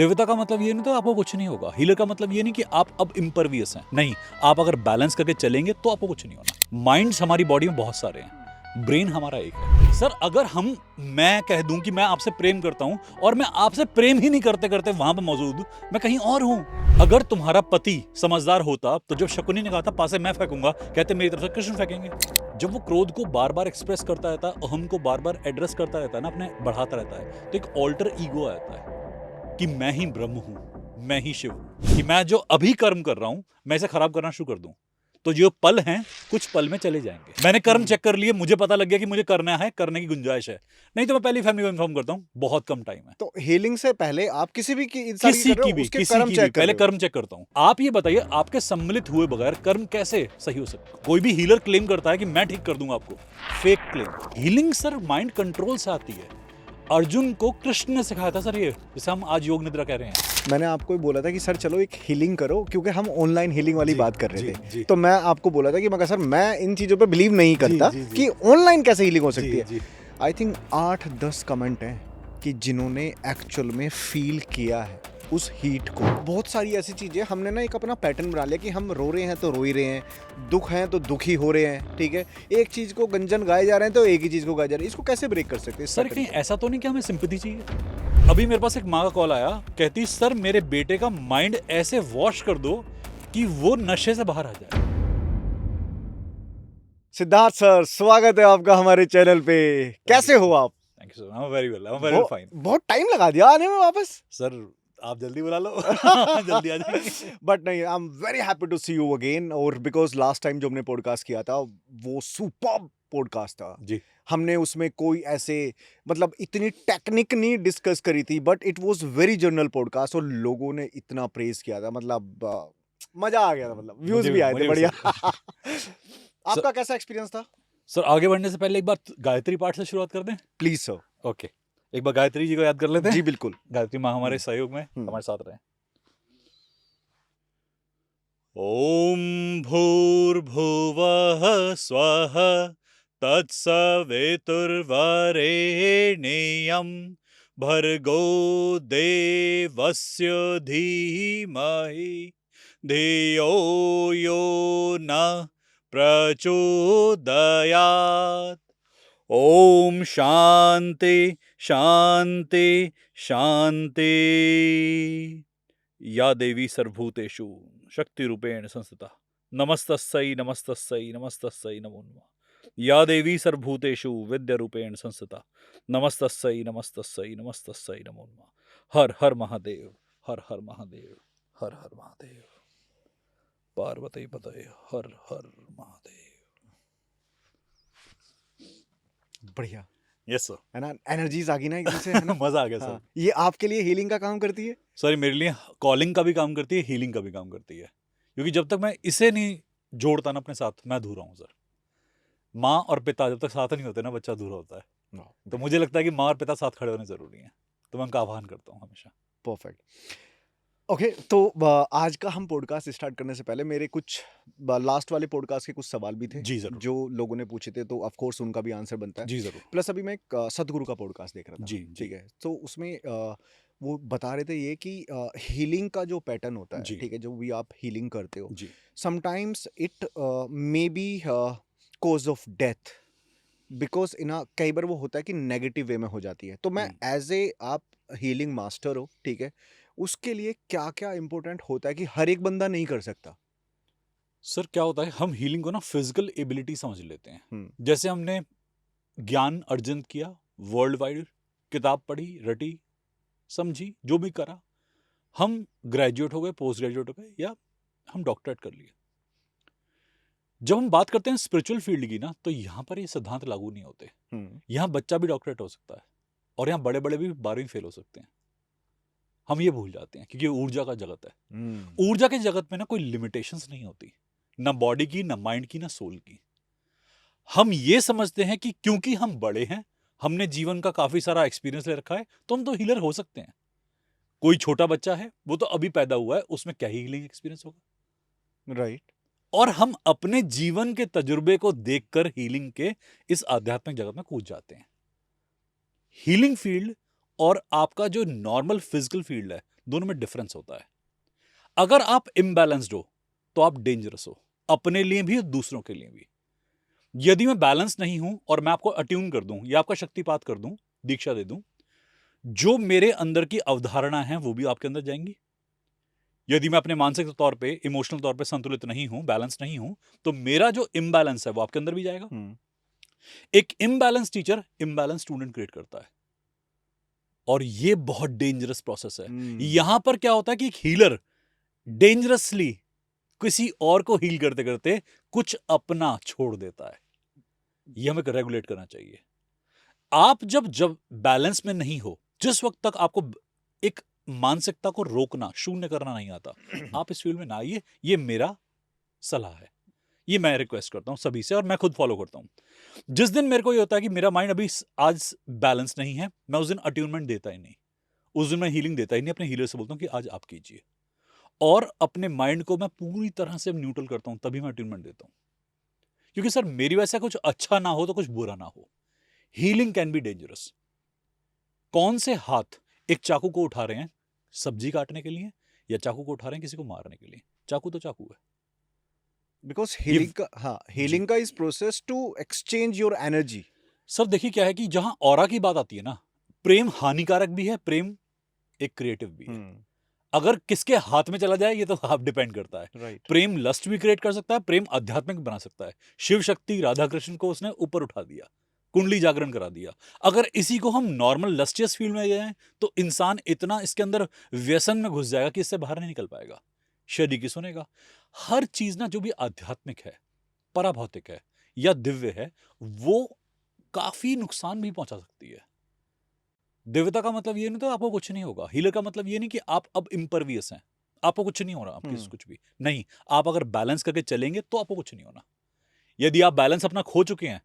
देवता का मतलब ये नहीं तो आपको कुछ नहीं होगा। हीलर का मतलब ये नहीं कि आप अब इम्परवियस हैं, नहीं, आप अगर बैलेंस करके चलेंगे तो आपको कुछ नहीं होना। माइंड्स हमारी बॉडी में बहुत सारे हैं, ब्रेन हमारा एक है। सर अगर मैं कह दूं कि मैं आपसे प्रेम करता हूं और मैं आपसे प्रेम ही नहीं करते करते वहां पर मौजूद, मैं कहीं और हूं। अगर तुम्हारा पति समझदार होता तो जब शकुनी ने कहा था पासे मैं फेंकूंगा, कहते मेरी तरफ से कृष्ण फेंकेंगे। जब वो क्रोध को बार बार एक्सप्रेस करता रहता है, अहम को बार बार एड्रेस करता रहता है ना, अपने बढ़ाता रहता है, तो एक ऑल्टर ईगो आता है कि मैं ही ब्रह्म हूं, मैं ही शिव हूं, कि मैं जो अभी कर्म कर रहा हूं मैं इसे खराब करना शुरू कर दूं तो जो पल हैं कुछ पल में चले जाएंगे। मैंने कर्म चेक कर लिए, मुझे पता लग गया कि मुझे करना है, करने की गुंजाइश है, नहीं तो मैं पहली फैमिली को इन्फॉर्म करता हूं बहुत कम टाइम है। तो हीलिंग से पहले आप किसी भी इंसान किसी की भी पहले कर्म चेक करता हूं। आप ये बताइए आपके सम्मिलित हुए बगैर कर्म कैसे सही हो सकता है? कोई भी हीलर क्लेम करता है कि मैं ठीक कर दूंगा आपको, fake claim. Healing sir mind control से आती है। अर्जुन को कृष्ण ने सिखाया था सर, ये जिसे हम आज योग निद्रा कह रहे हैं। मैंने आपको बोला था कि सर चलो एक हीलिंग करो, क्योंकि हम ऑनलाइन हीलिंग वाली बात कर रहे थे। तो मैं आपको बोला था कि मगर सर मैं इन चीज़ों पे बिलीव नहीं करता कि ऑनलाइन कैसे हीलिंग हो सकती है। आई थिंक 8-10 कमेंट हैं कि जिन्होंने एक्चुअल में फील किया है उस हीट को। बहुत सारी ऐसी चीज़ें हमने ना एक अपना पैटर्न बना लिया कि हम रो रहे हैं तो रो ही रहे हैं, दुख हैं तो दुखी हो रहे हैं, ठीक है। एक चीज़ को गंजन गाए जा रहे हैं तो एक ही चीज़ को गाए जा रहे हैं। इसको कैसे ब्रेक कर सकते हैं सर? कहीं ऐसा तो नहीं कि हमें सिंपैथी चाहिए? अभी मेरे पास एक माँ का कॉल आया, कहती सर मेरे बेटे का माइंड ऐसे वॉश कर दो कि वो नशे से बाहर आ जाए। सिद्धार्थ सर, स्वागत है आपका हमारे चैनल पे। कैसे हो आप? Thank you sir, I am very well, I am very fine. बहुत टाइम लगा दिया आने में वापस। सर आप जल्दी बुला लो जल्दी आ जाएंगे। बट नहीं, I am very happy to see you again. और बिकॉज लास्ट टाइम जो हमने पॉडकास्ट किया था वो सुपर्ब पॉडकास्ट था जी। हमने उसमें कोई ऐसे मतलब इतनी टेक्निक नहीं डिस्कस करी थी, but it was very general podcast और लोगों ने इतना प्रेज किया था, मतलब मजा आ गया था, मतलब व्यूज भी आए थे बढ़िया। आपका कैसा एक्सपीरियंस था? सर आगे बढ़ने से पहले एक बार गायत्री पाठ से शुरुआत कर दें प्लीज सर। ओके, एक बार गायत्री जी को याद कर लेते हैं। जी बिल्कुल। गायत्री माँ हमारे सहयोग में हमारे साथ रहे। ओम भूर्भुवः स्वः तत्सवितुर्वरेण्यं भर्गो देवस्य धीमहि धियो यो न प्रचोदयात्। ओम शांति शांति शांति। या देवी सर्वभूतेषु शक्ति रूपेण संस्थिता नमस्तस्यै नमस्तस्यै नमस्तस्यै नमो नमः। या देवी सर्वभूतेषु विद्या रूपेण संस्थिता नमस्तस्यै नमस्तस्यै नमस्तस्यै नमो नमः। हर हर महादेव, हर हर महादेव, हर हर महादेव। पार्वती पतये हर हर महादेव। बढ़िया। यस सर, है ना, एनर्जीज आ गई ना एकदम से, है ना? मजा आ गया सर। ये आपके लिए हीलिंग का काम करती है? सर मेरे लिए कॉलिंग का भी काम करती है, हीलिंग का भी काम करती है, क्योंकि जब तक मैं इसे नहीं जोड़ता ना अपने साथ, मैं अधूरा हूँ सर। माँ और पिता जब तक साथ नहीं होते ना, बच्चा अधूरा होता है। तो मुझे लगता है कि माँ और पिता साथ खड़े होने जरूरी हैं, तो मैं उनका आह्वान करता हूँ हमेशा। परफेक्ट। ओके, तो आज का हम पॉडकास्ट स्टार्ट करने से पहले मेरे कुछ लास्ट वाले पॉडकास्ट के कुछ सवाल भी थे जी जरूर, जो लोगों ने पूछे थे, तो ऑफ कोर्स उनका भी आंसर बनता है। जी जरूर। प्लस अभी मैं एक सदगुरु का पॉडकास्ट देख रहा था, जी ठीक है। तो उसमें वो बता रहे थे ये कि हीलिंग का जो पैटर्न होता है, ठीक है, जो भी आप हीलिंग करते हो, sometimes it may be cause of death, because कई बार वो होता है कि नेगेटिव वे में हो जाती है। तो मैं एज ए आप हीलिंग मास्टर हो, ठीक है, उसके लिए क्या क्या इंपॉर्टेंट होता है कि हर एक बंदा नहीं कर सकता? सर क्या होता है, हम हीलिंग को ना फिजिकल एबिलिटी समझ लेते हैं। जैसे हमने ज्ञान अर्जन किया वर्ल्ड वाइड, किताब पढ़ी, रटी, समझी, जो भी करा, हम ग्रेजुएट हो गए, पोस्ट ग्रेजुएट हो गए, या हम डॉक्टरेट कर लिए। जब हम बात करते हैं स्पिरिचुअल फील्ड की ना, तो यहां पर ये सिद्धांत लागू नहीं होते। यहां बच्चा भी डॉक्टरेट हो सकता है और यहां बड़े बड़े भी 12वीं फेल हो सकते हैं। हम ये भूल जाते हैं क्योंकि ऊर्जा का जगत है। ऊर्जा के जगत में ना कोई लिमिटेशंस नहीं होती, ना बॉडी की, ना माइंड की, ना सोल की। हम ये समझते हैं कि क्योंकि हम बड़े हैं, हमने जीवन का काफी सारा एक्सपीरियंस ले रखा है, तो हम तो हीलर हो सकते हैं। कोई छोटा बच्चा है, वो तो अभी पैदा हुआ है, उसमें क्या ही हीलिंग एक्सपीरियंस होगा, राइट? और हम अपने जीवन के तजुर्बे को देखकर हीलिंग के इस आध्यात्मिक जगत में कूद जाते हैं। हीलिंग फील्ड और आपका जो नॉर्मल फिजिकल फील्ड है, दोनों में डिफरेंस होता है। अगर आप इम्बैलेंस्ड हो तो आप डेंजरस हो, अपने लिए भी और दूसरों के लिए भी। यदि मैं बैलेंस नहीं हूं और मैं आपको अट्यून कर दूं या आपका शक्तिपात कर दूं, दीक्षा दे दूं, जो मेरे अंदर की अवधारणा है वो भी आपके अंदर जाएंगी। यदि मैं अपने मानसिक तौर पे, इमोशनल तौर पे संतुलित नहीं हूं, बैलेंस नहीं हूं, तो मेरा जो इम्बैलेंस है वो आपके अंदर भी जाएगा। एक imbalance teacher imbalance student create करता है, और ये बहुत डेंजरस प्रोसेस है। यहां पर क्या होता है कि एक हीलर डेंजरसली किसी और को हील करते करते कुछ अपना छोड़ देता है। ये हमें रेगुलेट करना चाहिए। आप जब बैलेंस में नहीं हो, जिस वक्त तक आपको एक मानसिकता को रोकना, शून्य करना नहीं आता, आप इस फील्ड में ना आइए। ये मेरा सलाह है, ये मैं रिक्वेस्ट करता हूं सभी से और मैं खुद फॉलो करता हूं। जिस दिन मेरे को ये होता है कि मेरा माइंड अभी आज बैलेंस नहीं है, मैं उस दिन अट्यूनमेंट देता ही नहीं, उस दिन मैं हीलिंग देता ही नहीं। अपने हीलर से बोलता हूं कि आज आप कीजिए, और अपने माइंड को मैं पूरी तरह से न्यूट्रल करता हूं, तभी मैं अट्यूनमेंट देता हूं। क्योंकि सर मेरी वजह से कुछ अच्छा ना हो तो कुछ बुरा ना हो। Healing can be dangerous. कौन से हाथ एक चाकू को उठा रहे हैं सब्जी काटने के लिए, या चाकू को उठा रहे हैं किसी को मारने के लिए? चाकू तो चाकू है। बिकॉज हीलिंग का, हाँ, हीलिंग का is process to exchange your energy. Sir देखिए क्या है कि जहां ऑरा की बात आती है ना, प्रेम हानिकारक भी है, प्रेम एक क्रिएटिव भी है। अगर किसके हाथ में चला जाए ये तो आप डिपेंड करता है। प्रेम लस्ट भी क्रिएट कर सकता है, प्रेम आध्यात्मिक बना सकता है। शिव शक्ति राधा कृष्ण को उसने ऊपर उठा दिया, कुंडली जागरण करा दिया। अगर इसी को हम नॉर्मल लस्टियस फील्ड में जाएं तो इंसान इतना इसके अंदर व्यसन में घुस जाएगा कि इससे बाहर नहीं निकल पाएगा, शरीर की सुनेगा। हर चीज ना जो भी आध्यात्मिक है, पराभौतिक है या दिव्य है, वो काफी नुकसान भी पहुंचा सकती है। दिव्यता का मतलब ये नहीं तो आपको कुछ नहीं होगा। हीलर का मतलब ये नहीं कि आप अब इम्परवियस हैं, आपको कुछ नहीं हो रहा, आपके कुछ भी नहीं। आप अगर बैलेंस करके चलेंगे तो आपको कुछ नहीं होना। यदि आप बैलेंस अपना खो चुके हैं,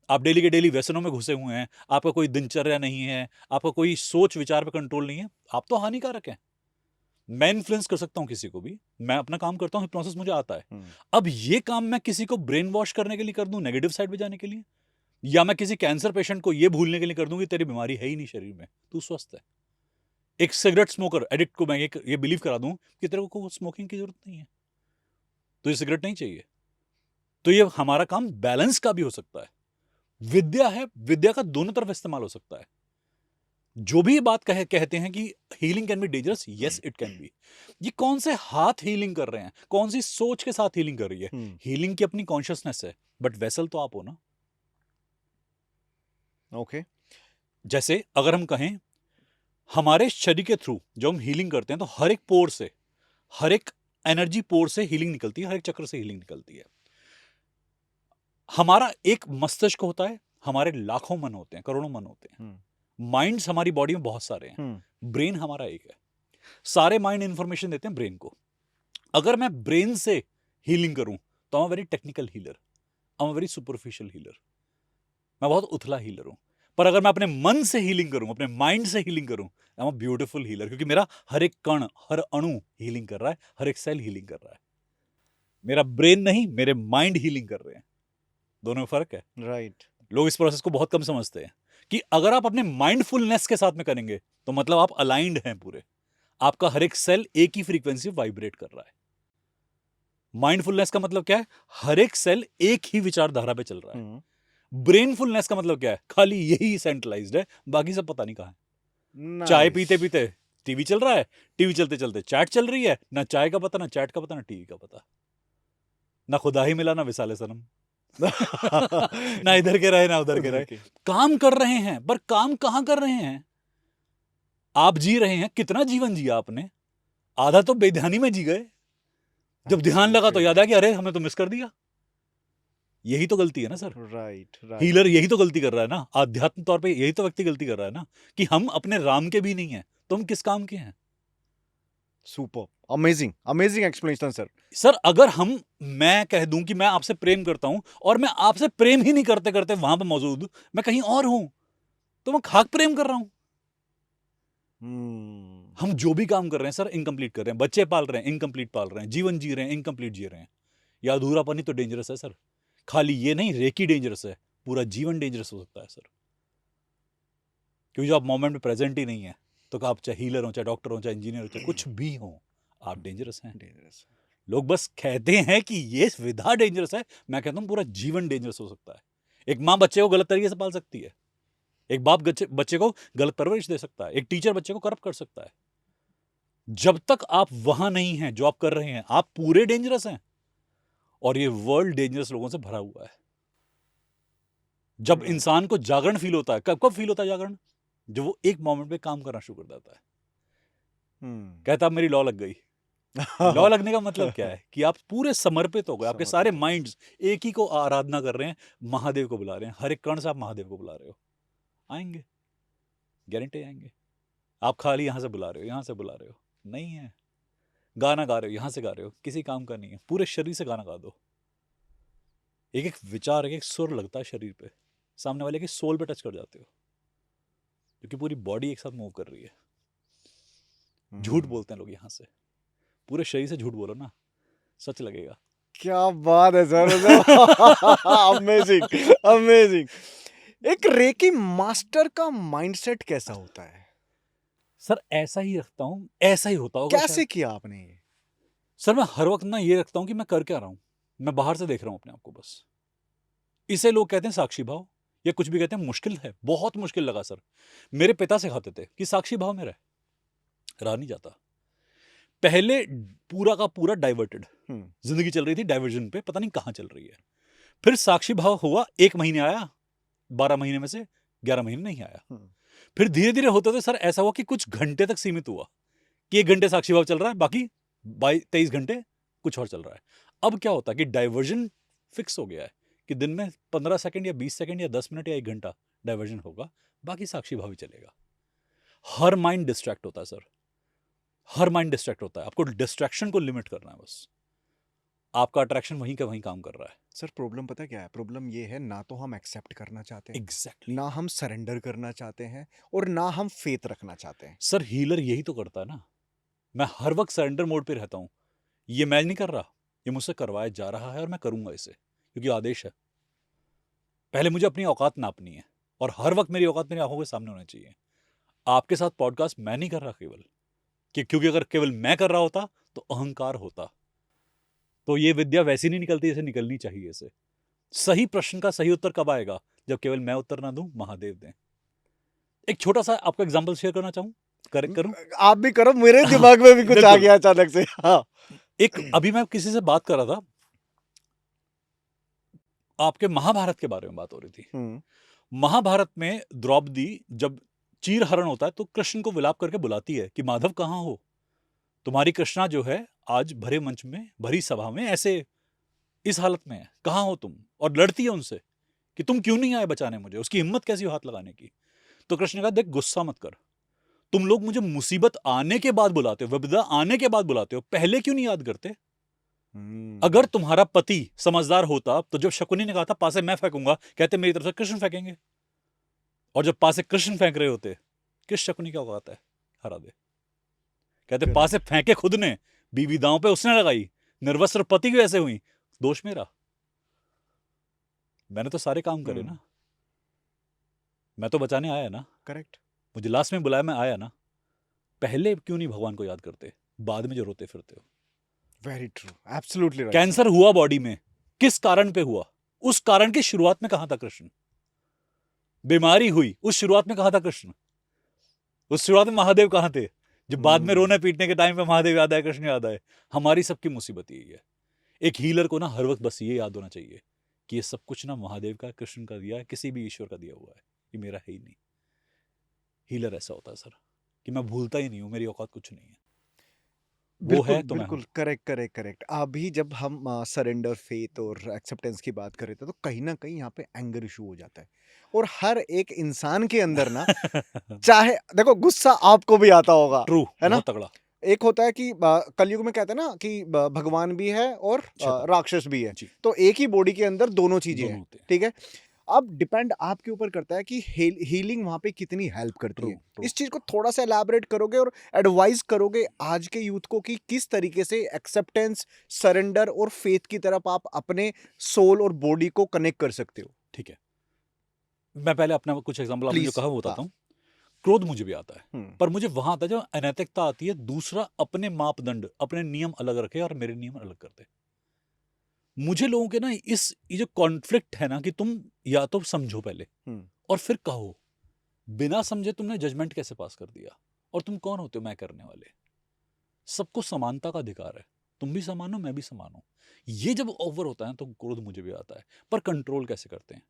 आप डेली के डेली व्यसनों में घुसे हुए हैं, आपका कोई दिनचर्या नहीं है, आपका कोई सोच विचार पे कंट्रोल नहीं है, आप तो हानिकारक हैं। मैं इन्फ्लुएंस कर सकता हूं किसी को भी, मैं अपना काम करता हूं, प्रोसेस मुझे आता है। अब ये काम मैं किसी को ब्रेन वॉश करने के लिए कर दूं, नेगेटिव साइड पे जाने के लिए, या मैं किसी कैंसर पेशेंट को ये भूलने के लिए कर दूं कि तेरी बीमारी है ही नहीं शरीर में, तू स्वस्थ है। एक सिगरेट स्मोकर एडिक्ट को मैं ये बिलीव करा दूं कि तेरे को स्मोकिंग की जरूरत नहीं है, तुझे सिगरेट नहीं चाहिए। तो ये हमारा काम बैलेंस का भी हो सकता है। विद्या है, विद्या का दोनों तरफ इस्तेमाल हो सकता है। जो भी बात कहते हैं कि healing can be dangerous, yes it can be. ये कौन से हाथ हीलिंग कर रहे हैं, कौन सी सोच के साथ हीलिंग कर रही है? हीलिंग की अपनी कॉन्शियसनेस है, बट वेसल तो आप हो ना। ओके जैसे अगर हम कहें हमारे शरीर के थ्रू जब हम हीलिंग करते हैं तो हर एक पोर से, हर एक एनर्जी पोर से हीलिंग निकलती है, हर एक चक्र से हीलिंग निकलती है। हमारा एक मस्तिष्क होता है, हमारे लाखों मन होते हैं, करोड़ों मन होते हैं। माइंड्स हमारी बॉडी में बहुत सारे हैं, ब्रेन हमारा एक है। सारे माइंड इंफॉर्मेशन देते हैं ब्रेन को। अगर मैं ब्रेन से हीलिंग करूं तो आई am very technical healer, I am very superficial healer, मैं बहुत उथला हीलर हूं। पर अगर मैं अपने मन से हीलिंग करूं, अपने माइंड से हीलिंग करूं, I am a beautiful healer, क्योंकि मेरा हर एक कण, हर अणु हीलिंग कर रहा है, हर एक सेल हीलिंग कर रहा है। मेरा ब्रेन नहीं, मेरे माइंड हीलिंग कर रहे हैं। दोनों में फर्क है। राइट। लोग इस प्रोसेस को बहुत कम समझते हैं कि अगर आप अपने माइंडफुलनेस के साथ में करेंगे तो मतलब आप अलाइंड हैं पूरे, आपका हर एक सेल एक ही फ्रीक्वेंसी वाइब्रेट कर रहा है। माइंडफुलनेस का मतलब क्या है? हर एक सेल एक ही विचारधारा पे चल रहा है। ब्रेनफुलनेस का मतलब क्या है? खाली यही सेंट्रलाइज्ड है, बाकी सब पता नहीं कहां है। चाय पीते पीते टीवी चल रहा है, टीवी चलते चलते चैट चल रही है, ना चाय का पता, ना चैट का पता, ना टीवी का पता, ना खुदा ही मिला, ना विसाले सनम। ना इधर के रहे ना उधर के रहे। काम कर रहे हैं, पर काम कहां कर रहे हैं? आप जी रहे हैं, कितना जीवन जिया आपने? आधा तो बेध्यानी में जी गए। जब ध्यान लगा तो याद आया कि अरे हमने तो मिस कर दिया। यही तो गलती है ना सर। राइट। हीलर यही तो गलती कर रहा है ना, आध्यात्मिक तौर पे यही तो व्यक्ति गलती कर रहा है ना, कि हम अपने राम के भी नहीं हैं, तो हम किस काम के हैं? Super, amazing, amazing explanation sir. Sir अगर मैं कह दूं कि मैं आपसे प्रेम करता हूं और मैं आपसे प्रेम ही नहीं करते करते वहां पर मौजूद, मैं कहीं और हूं, तो मैं खाक प्रेम कर रहा हूं। हम जो भी काम कर रहे हैं सर इनकम्प्लीट कर रहे हैं। बच्चे पाल रहे हैं, इनकम्प्लीट पाल रहे हैं। जीवन जी रहे हैं, इनकम्प्लीट जी रहे हैं। या अधूरापन ही तो डेंजरस है सर। खाली ये नहीं, रेकी डेंजरस है, पूरा जीवन डेंजरस हो सकता है सर, क्योंकि जो आप मोमेंट में प्रेजेंट ही नहीं है। तो आप चाहे हीलर हो, चाहे डॉक्टर हो, चाहे इंजीनियर हो, चाहे कुछ भी हो, आप डेंजरस हैं। डेंजरस। लोग बस कहते हैं कि ये विधा डेंजरस है, मैं कहता हूँ पूरा जीवन डेंजरस हो सकता है। एक माँ बच्चे को गलत तरीके से पाल सकती है, एक बाप बच्चे को गलत परवरिश दे सकता है, एक टीचर बच्चे को करप्ट कर सकता है। जब तक आप वहां नहीं हैं जो आप कर रहे हैं, आप पूरे डेंजरस हैं। और ये वर्ल्ड डेंजरस लोगों से भरा हुआ है। जब इंसान को जागरण फील होता है, कब फील होता है जागरण? जब वो एक मोमेंट पे काम करना शुरू कर देता है। कहता अब मेरी लॉ लग गई। लॉ लगने का मतलब क्या है कि आप पूरे समर्पित हो गए, आपके सारे माइंड्स एक ही को आराधना कर रहे हैं, महादेव को बुला रहे हैं, हर एक कण से आप महादेव को बुला रहे हो। आएंगे, गारंटी आएंगे। आप खाली यहां से बुला रहे हो, यहां से बुला रहे हो, नहीं है। गाना गा रहे हो, यहां से गा रहे हो, किसी काम का नहीं है। पूरे शरीर से गाना गा दो। एक एक विचार, एक एक सुर लगता है शरीर पे, सामने वाले के सोल पे टच कर जाते हो, क्योंकि पूरी बॉडी एक साथ मूव कर रही है। झूठ बोलते हैं लोग यहां से, पूरे शरीर से झूठ बोलो ना, सच लगेगा। क्या बात है सर, अमेजिंग अमेजिंग। एक रेकी मास्टर का माइंडसेट कैसा होता है? सर ऐसा ही रखता हूं, ऐसा ही होता होगा। कैसे किया आपने ये? सर मैं हर वक्त ना ये रखता हूं कि मैं कर क्या रहा हूं, मैं बाहर से देख रहा हूं अपने आप को बस। इसे लोग कहते हैं साक्षी भाव, या कुछ भी कहते हैं। मुश्किल है, बहुत मुश्किल लगा सर। मेरे पिता सिखाते थे कि साक्षी भाव में रहा नहीं जाता। पहले पूरा का पूरा डाइवर्टेड जिंदगी चल रही थी, डाइवर्जन पे, पता नहीं कहां चल रही है। फिर साक्षी भाव हुआ, 1 महीने आया, 12 महीने में से 11 महीने नहीं आया। फिर धीरे धीरे होते होते सर ऐसा हुआ कि कुछ घंटे तक सीमित हुआ कि 1 घंटे साक्षी भाव चल रहा है, बाकी 23 घंटे कुछ और चल रहा है। अब क्या होता है कि डाइवर्जन फिक्स हो गया है कि दिन में 15 सेकंड या 20 सेकंड या 10 मिनट या 1 घंटा डाइवर्जन होगा, बाकी साक्षी भाव ही चलेगा। हर माइंड डिस्ट्रैक्ट होता है सर, हर माइंड डिस्ट्रैक्ट होता है। आपको डिस्ट्रैक्शन को लिमिट करना है बस। आपका अट्रैक्शन वहीं का वहीं काम कर रहा है। सर प्रॉब्लम पता क्या है? प्रॉब्लम ये है, ना तो हम एक्सेप्ट करना चाहते हैं, एग्जैक्टली, ना हम सरेंडर करना चाहते हैं, और ना हम फेथ रखना चाहते हैं। सर हीलर यही तो करता है ना। मैं हर वक्त सरेंडर मोड पे रहता हूं। ये मैं नहीं कर रहा, ये मुझसे करवाया जा रहा है और मैं करूंगा इसे, क्योंकि आदेश है। पहले मुझे अपनी औकात नापनी है, और हर वक्त मेरी औकात मेरी आंखों के सामने होनी चाहिए। आपके साथ पॉडकास्ट मैं नहीं कर रहा केवल, क्योंकि अगर केवल मैं कर रहा होता तो अहंकार होता। तो ये विद्या वैसी नहीं निकलती जैसे निकलनी चाहिए इसे। सही प्रश्न का सही उत्तर कब आएगा? जब केवल मैं उत्तर ना दूं, महादेव दें। एक छोटा सा आपको एग्जांपल शेयर करना चाहूं, करेक्ट करूं? आप भी करो, मेरे दिमाग में भी कुछ आ गया अचानक से। हाँ। एक अभी मैं किसी से बात कर रहा था, आपके महाभारत के बारे में बात हो रही थी। महाभारत में द्रौपदी जब चीर हरण होता है तो कृष्ण को विलाप करके बुलाती है कि माधव कहां हो? तुम्हारी कृष्णा जो है आज भरे मंच में, भरी सभा में ऐसे इस हालत में है, कहां हो तुम? और लड़ती है उनसे कि तुम क्यों नहीं आए बचाने मुझे। उसकी हिम्मत कैसी हो हाथ लगाने की? तो कृष्ण ने कहा देख गुस्सा मत कर, तुम लोग मुझे मुसीबत आने के बाद बुलाते हो, विपदा आने के बाद बुलाते हो, पहले क्यों नहीं याद करते? अगर तुम्हारा पति समझदार होता तो जब शकुनी ने कहा था पासे मैं फेंकूंगा, कहते मेरी तरफ से कृष्ण फेंकेंगे। और जब पासे कृष्ण फेंक रहे होते, किस शकुनी क्या औकात है हरा दे। कहते पासे फेंके खुद ने, बीवी दांव पे उसने लगाई, निर्वस्त्र पति की ऐसे हुई, दोष मेरा। मैंने तो सारे काम करे ना, मैं तो बचाने आया ना। करेक्ट। मुझे लास्ट में बुलाया, मैं आया ना। पहले क्यों नहीं भगवान को याद करते, बाद में जो रोते फिरते हो। Very true, absolutely right. Cancer हुआ बॉडी में, किस कारण पे हुआ? उस कारण की शुरुआत में कहां था कृष्ण? बीमारी हुई, उस शुरुआत में कहां था कृष्ण? उस शुरुआत में महादेव कहां थे? जब बाद में रोने पीटने के टाइम पे महादेव याद आए, कृष्ण याद आए। हमारी सबकी मुसीबत यही है। एक हीलर को ना हर वक्त बस ये याद होना चाहिए कि ये सब कुछ ना महादेव का, कृष्ण का दिया है, किसी भी ईश्वर का दिया हुआ है, ये मेरा है ही नहीं। हीलर ऐसा होता है सर कि मैं भूलता ही नहीं हूं, मेरी औकात कुछ नहीं है, वो बिल्कुल है तो मैं हूं। बिल्कुल, करेक्ट करेक्ट करेक्ट। अभी जब हम सरेंडर, फेथ और एक्सेप्टेंस की बात कर रहे थे, तो कहीं ना कहीं यहाँ पे एंगर इशू हो जाता है। और हर एक इंसान के अंदर ना, चाहे देखो गुस्सा आपको भी आता होगा, ट्रू, है ना? बहुत तगड़ा। एक होता है कि कलयुग में कहते हैं ना कि भगवान भी है और राक्षस भी है, जी, तो एक ही बॉडी के अंदर दोनों चीजें दोनों हैं, होते हैं। ठीक है? अब डिपेंड आपके ऊपर करता है कि हीलिंग वहां पे कितनी हेल्प करती है। ट्रू। इस चीज को थोड़ा सा एलैबोरेट करोगे और एडवाइस करोगे आज के यूथ को कि किस तरीके से एक्सेप्टेंस, सरेंडर और फेथ की तरफ आप अपने सोल और बॉडी को कनेक्ट कर सकते हो। ठीक है, मैं पहले अपना कुछ एग्जांपल आपने जो प्लीज। कहा वो हाँ। बताता हूं। क्रोध मुझे भी आता है, पर मुझे वहां आता है जब अनैतिकता आती है, दूसरा अपने मापदंड, अपने नियम अलग रखे और मेरे नियम अलग कर दे। मुझे लोगों के ना ये जो कॉन्फ्लिक्ट है ना, कि तुम या तो समझो पहले और फिर कहो, बिना समझे तुमने जजमेंट कैसे पास कर दिया, और तुम कौन होते हो मैं करने वाले? सबको समानता का अधिकार है, तुम भी समान हो, मैं भी समान हूं। ये जब ओवर होता है तो क्रोध मुझे भी आता है, पर कंट्रोल कैसे करते हैं?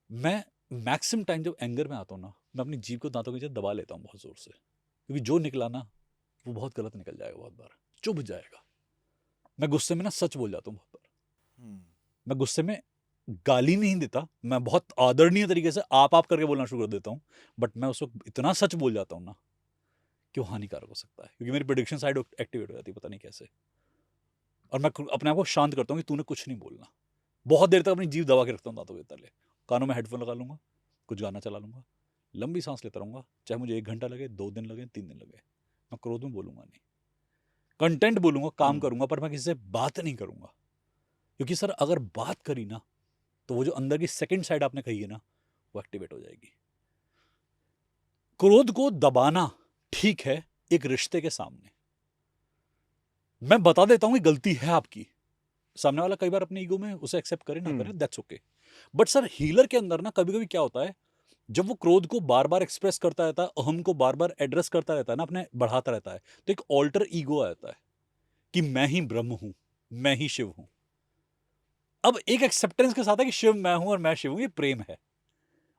मैं मैक्सिमम टाइम जब एंगर में आता हूँ ना, मैं अपनी जीभ को दांतों के नीचे दबा लेता हूँ बहुत जोर से, क्योंकि जो निकला ना वो बहुत गलत निकल जाएगा, बहुत बार चुभ जाएगा। मैं गुस्से में ना सच बोल जाता हूँ बहुत बार। मैं गुस्से में गाली नहीं देता, मैं बहुत आदरणीय तरीके से आप करके बोलना शुरू कर देता हूँ, बट मैं उस वक्त इतना सच बोल जाता हूँ ना कि वो हानिकारक हो सकता है, क्योंकि मेरी प्रेडिक्शन साइड एक्टिवेट हो जाती है पता नहीं कैसे। और मैं अपने आप को शांत करता हूँ कि तूने कुछ नहीं बोलना। बहुत देर तक अपनी जीभ दबा के रखता हूँ दांतों के तले, कानों में हेडफोन लगा लूंगा, कुछ गाना चला लूंगा, लंबी सांस लेता रहूंगा, चाहे मुझे 1 घंटा लगे, 2 दिन लगे, 3 दिन लगे। मैं क्रोध में बोलूंगा नहीं, कंटेंट बोलूंगा, काम करूंगा, पर मैं किसी से बात नहीं करूंगा, क्योंकि सर अगर बात करी ना तो वो जो अंदर की सेकंड साइड आपने कही है ना, वो एक्टिवेट हो जाएगी। क्रोध को दबाना ठीक है एक रिश्ते के सामने, मैं बता देता हूं कि गलती है आपकी, सामने वाला कई बार अपने ईगो में उसे एक्सेप्ट करे ना करे, that's okay. But sir healer के अंदर ना कभी कभी क्या होता है, जब वो क्रोध को बार बार एक्सप्रेस करता रहता है, अहम को बार बार एड्रेस करता रहता है ना, अपने बढ़ाता रहता है, तो एक ऑल्टर ईगो आ जाता है कि मैं ही ब्रह्म हूं, मैं ही शिव हूं। अब एक एक्सेप्टेंस के साथ है कि शिव मैं हूं और मैं शिव हूं, ये प्रेम है,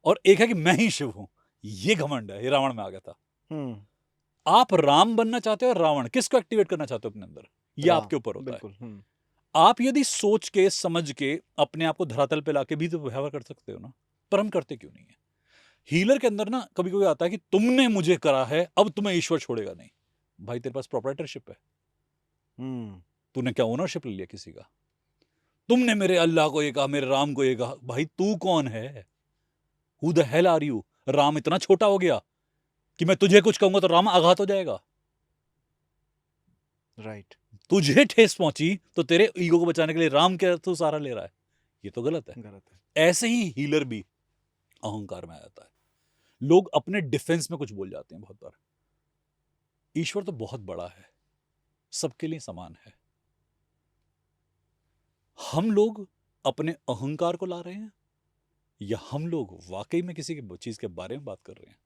और एक है कि मैं ही शिव हूं, ये घमंड है, ये रावण में आ गया था। आप राम बनना चाहते हो, रावण किसको एक्टिवेट करना चाहते हो अपने अंदर, ये आपके ऊपर होता है। आप यदि सोच के समझ के अपने आप को धरातल पे लाके भी तो व्यवहार कर सकते हो ना, पर हम करते क्यों नहीं है? हीलर के अंदर ना कभी कभी आता है कि तुमने मुझे करा है, अब तुम्हें ईश्वर छोड़ेगा नहीं। भाई तेरे पास प्रोप्राइटरशिप है, तूने क्या ओनरशिप ले लिया किसी का? तुमने मेरे अल्लाह को ये कहा, मेरे राम को ये कहा, भाई तू कौन है? Who the hell are you? Ram इतना छोटा हो गया कि मैं तुझे कुछ कहूंगा तो राम आघात हो जाएगा। राइट। तुझे ठेस पहुंची तो तेरे ईगो को बचाने के लिए राम के तू सहारा ले रहा है, ये तो गलत है। ऐसे ही हीलर भी अहंकार में आ जाता है, लोग अपने डिफेंस में कुछ बोल जाते हैं बहुत बार। ईश्वर तो बहुत बड़ा है, सबके लिए समान है, हम लोग अपने अहंकार को ला रहे हैं या हम लोग वाकई में किसी की चीज के बारे में बात कर रहे हैं?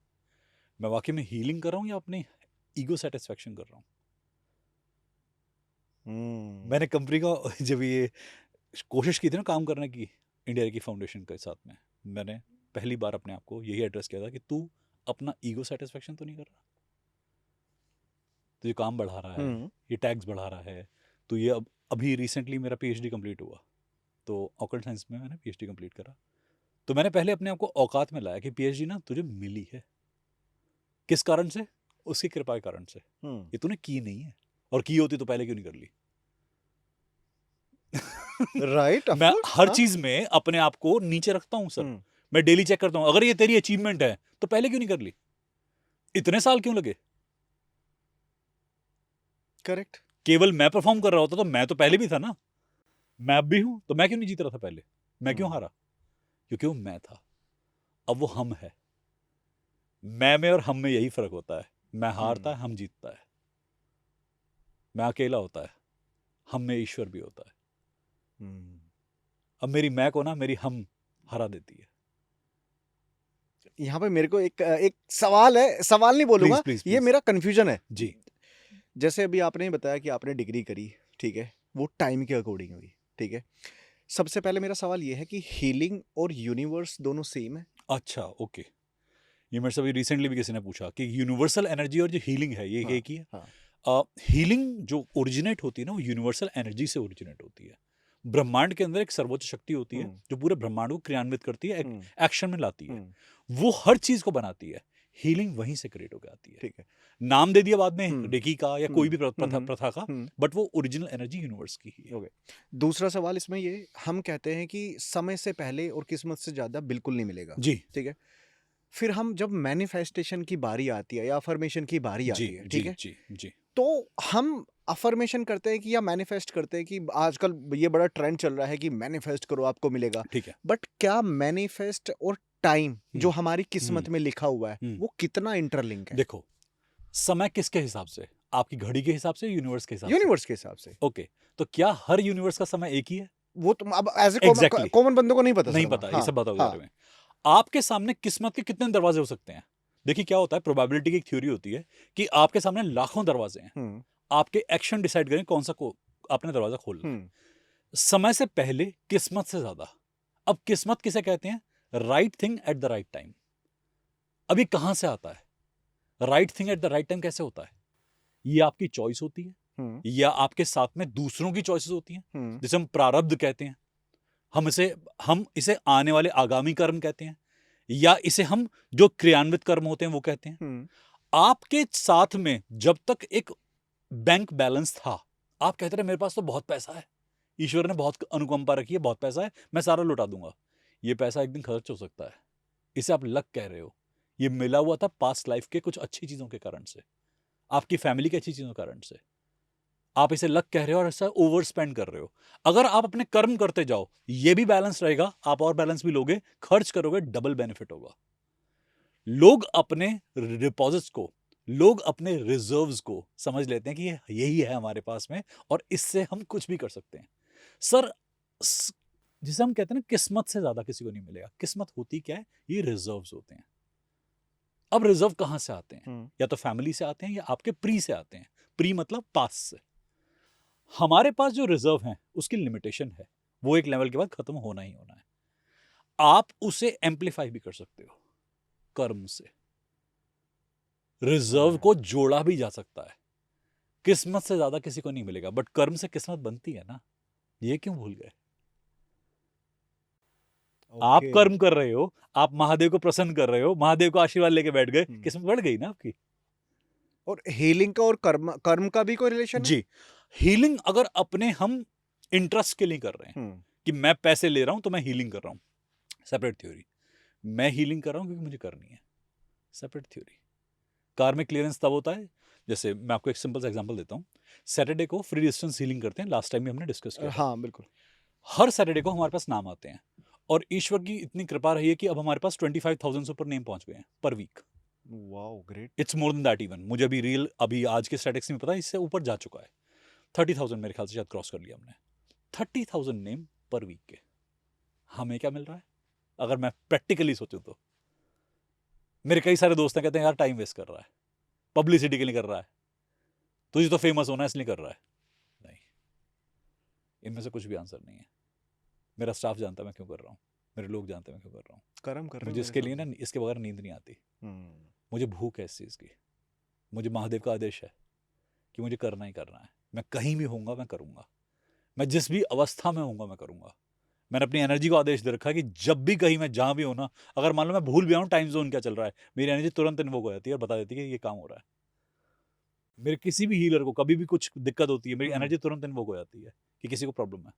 मैं वाकई में हीलिंग कर रहा हूं या अपने ईगो सेटिस्फैक्शन कर रहा हूं? मैंने कंपनी का जब ये कोशिश की थी ना काम करने की इंडिया की फाउंडेशन के साथ में, मैंने पहली बार अपने आप को यही एड्रेस किया था कि तू अपना ईगो सेटिस्फैक्शन तो नहीं कर रहा, तो ये काम बढ़ा रहा है, ये टैग्स बढ़ा रहा है, तो ये अभी रिसेंटली मेरा पीएचडी कंप्लीट हुआ, तो ऑकल्ट साइंस में मैंने पीएचडी कंप्लीट करा, तो मैंने पहले अपने आप को औकात में लाया कि पीएचडी ना तुझे मिली है, किस कारण से? उसकी कृपा के कारण से, ये तूने की नहीं है, और की होती तो पहले क्यों नहीं कर ली? राइट। मैं हर चीज में अपने आप को नीचे रखता हूं सर, मैं डेली चेक करता हूं, अगर ये तेरी अचीवमेंट है तो पहले क्यों नहीं कर ली? इतने साल क्यों लगे? करेक्ट। केवल मैं परफॉर्म कर रहा होता तो मैं तो पहले भी था ना, मैं अब भी हूं, तो मैं क्यों नहीं जीत रहा था पहले? मैं क्यों हारा? क्योंकि वो मैं था, अब वो हम है। मैं में और हम में यही फर्क होता है, मैं हारता है, हम जीतता है, मैं अकेला होता है, हम में ईश्वर भी होता है। अब मेरी मैं को ना मेरी हम हरा देती है। यहाँ पे मेरे को एक सवाल है, सवाल नहीं बोलूंगा, ये मेरा कंफ्यूजन है जी। जैसे अभी आपने बताया कि आपने डिग्री करी, ठीक है, वो टाइम के अकॉर्डिंग हुई, ठीक है। सबसे पहले मेरा सवाल ये है कि हीलिंग और यूनिवर्स दोनों सेम है? अच्छा, ओके। ये मेरे से अभी रिसेंटली भी किसी ने पूछा कि यूनिवर्सल एनर्जी और जो हीलिंग है ये एक ही है। हीलिंग जो ओरिजिनेट होती है ना, वो यूनिवर्सल एनर्जी से ओरिजिनेट होती है। ब्रह्मांड के अंदर एक सर्वोच्च शक्ति होती है जो पूरे ब्रह्मांड को क्रियान्वित करती है, एक्शन में लाती है, वो हर चीज को बनाती है। हीलिंग वहीं से क्रिएट होकर आती है। ठीक है। नाम दे दिया बाद में रेकी का या कोई भी प्रथा का, बट वो ओरिजिनल एनर्जी यूनिवर्स की ही है। दूसरा सवाल इसमें ये, हम कहते हैं कि समय से पहले और किस्मत से ज्यादा बिल्कुल नहीं मिलेगा, जी, ठीक है। फिर हम जब मैनिफेस्टेशन की बारी आती है या अफर्मेशन की बारी आती है, ठीक है, जी जी, तो हम अफर्मेशन करते हैं कि या मैनिफेस्ट करते हैं कि आजकल ये बड़ा ट्रेंड चल रहा है कि मैनिफेस्ट करो आपको मिलेगा, ठीक है। बट क्या मैनिफेस्ट और टाइम जो हमारी किस्मत में लिखा हुआ है वो कितना इंटरलिंक है? देखो, समय किसके हिसाब से? आपकी घड़ी के हिसाब से, यूनिवर्स के हिसाब से? यूनिवर्स के हिसाब से। ओके, तो क्या हर यूनिवर्स का समय एक ही है? वो तो अब एज ए कॉमन बंदों को नहीं पता, नहीं पता। ये सब बताओ बारे में। आपके सामने किस्मत के कितने दरवाजे हो सकते हैं? देखिए क्या होता है, प्रोबेबिलिटी की एक थ्योरी होती है कि आपके सामने लाखों दरवाजे हैं, आपके एक्शन डिसाइड करें कौन सा आपने दरवाजा खोलना है। समय से पहले, किस्मत से ज्यादा। अब किस्मत किसे कहते हैं? Right thing at the right time. अभी कहां से आता है? Right thing at the right time कैसे होता है? ये आपकी चॉइस होती है, या आपके साथ में दूसरों की चॉइसेस होती हैं, जिसे हम प्रारब्ध कहते हैं। हम इसे आने वाले आगामी कर्म कहते हैं, या इसे हम जो क्रियान्वित कर्म होते हैं वो कहते हैं। आपके साथ में जब तक एक बैंक बैलेंस था, आप कहते रहे मेरे पास तो बहुत पैसा है, ईश्वर ने बहुत अनुकंपा रखी है, बहुत पैसा है, मैं सारा लुटा दूंगा। ये पैसा एक दिन खर्च हो सकता है, इसे आप लक कह रहे हो। ये मिला हुआ था पास्ट लाइफ के कुछ अच्छी चीजों के कारण से, आपकी फैमिली की अच्छी चीजों के कारण से। आप इसे लक कह रहे हो और ऐसा ओवर स्पेंड कर रहे हो। अगर आप अपने कर्म करते जाओ, ये भी बैलेंस रहेगा, आप और बैलेंस भी लोगे, खर्च करोगे, डबल बेनिफिट होगा। लोग अपने डिपॉजिट्स को, लोग अपने रिजर्व्स को समझ लेते हैं कि यही है हमारे पास में और इससे हम कुछ भी कर सकते हैं। सर, जिसे हम कहते हैं ना, किस्मत से ज्यादा किसी को नहीं मिलेगा। किस्मत होती क्या है? ये रिजर्व्स होते हैं। अब रिजर्व कहां से आते हैं? या तो फैमिली से आते हैं या आपके प्री से आते हैं। प्री मतलब पास से। हमारे पास जो रिजर्व है उसकी लिमिटेशन है, वो एक लेवल के बाद खत्म होना ही होना है। आप उसे एम्पलीफाई भी कर सकते हो कर्म से। रिजर्व को जोड़ा भी जा सकता है। किस्मत से ज्यादा किसी को नहीं मिलेगा, बट कर्म से किस्मत बनती है ना। ये क्यों भूल गए? आप कर्म कर रहे हो, आप महादेव को प्रसन्न कर रहे हो, महादेव को आशीर्वाद लेके बैठ गए, किस्मत बढ़ गई ना आपकी। और हीलिंग का और कर्म का भी कोई रिलेशन है? जी, हीलिंग अगर अपने हम इंटरेस्ट के लिए कर रहे हैं कि मैं पैसे ले रहा हूं तो मैं हीलिंग कर रहा हूं, सेपरेट थ्योरी। मैं हीलिंग कर रहा हूं क्योंकि मुझे करनी है, सेपरेट थ्योरी। कार्मिक क्लियरेंस तब होता है, जैसे मैं आपको एक सिंपल सा एग्जांपल देता हूं। सैटरडे को फ्री डिस्टेंस हीलिंग करते हैं, लास्ट टाइम भी हमने डिस्कस किया। हाँ बिल्कुल। हर सैटरडे को हमारे पास नाम आते हैं, और ईश्वर की इतनी कृपा रही है कि अब हमारे पास 25,000 से ऊपर नेम पहुंच गए हैं पर week. Wow, great. It's more than that even. मुझे अभी आज के स्टैटिस्टिक्स में पता है, इससे ऊपर जा चुका है। 30,000 मेरे ख्याल से शायद क्रॉस कर लिया हमने। 30,000 नेम पर वीक के। हमें क्या मिल रहा है? अगर मैं प्रैक्टिकली सोचूं तो मेरे कई सारे दोस्त हैं, कहते हैं यार टाइम वेस्ट कर रहा है, पब्लिसिटी के लिए कर रहा है, तुझे तो फेमस होना है इसलिए कर रहा है। नहीं, इनमें से कुछ भी आंसर नहीं है। मेरा स्टाफ जानता है मैं क्यों कर रहा हूँ, मेरे लोग जानते हैं मैं क्यों कर रहा हूँ। कर्म कर रहे हो। मुझे इसके लिए ना, इसके बगैर नींद नहीं आती। मुझे भूख है इस चीज़ की। मुझे महादेव का आदेश है कि मुझे करना ही करना है। मैं कहीं भी होऊंगा मैं करूंगा, मैं जिस भी अवस्था में होऊंगा मैं करूंगा। मैंने अपनी एनर्जी को आदेश दे रखा है कि जब भी कहीं मैं जहां भी हो ना, अगर मान लो मैं भूल भी आऊं टाइम जोन क्या चल रहा है, मेरी एनर्जी तुरंत इन्वोक हो जाती है और बता देती है कि ये काम हो रहा है। मेरे किसी भी हीलर को कभी भी कुछ दिक्कत होती है, मेरी एनर्जी तुरंत इन्वोक हो जाती है कि किसी को प्रॉब्लम है,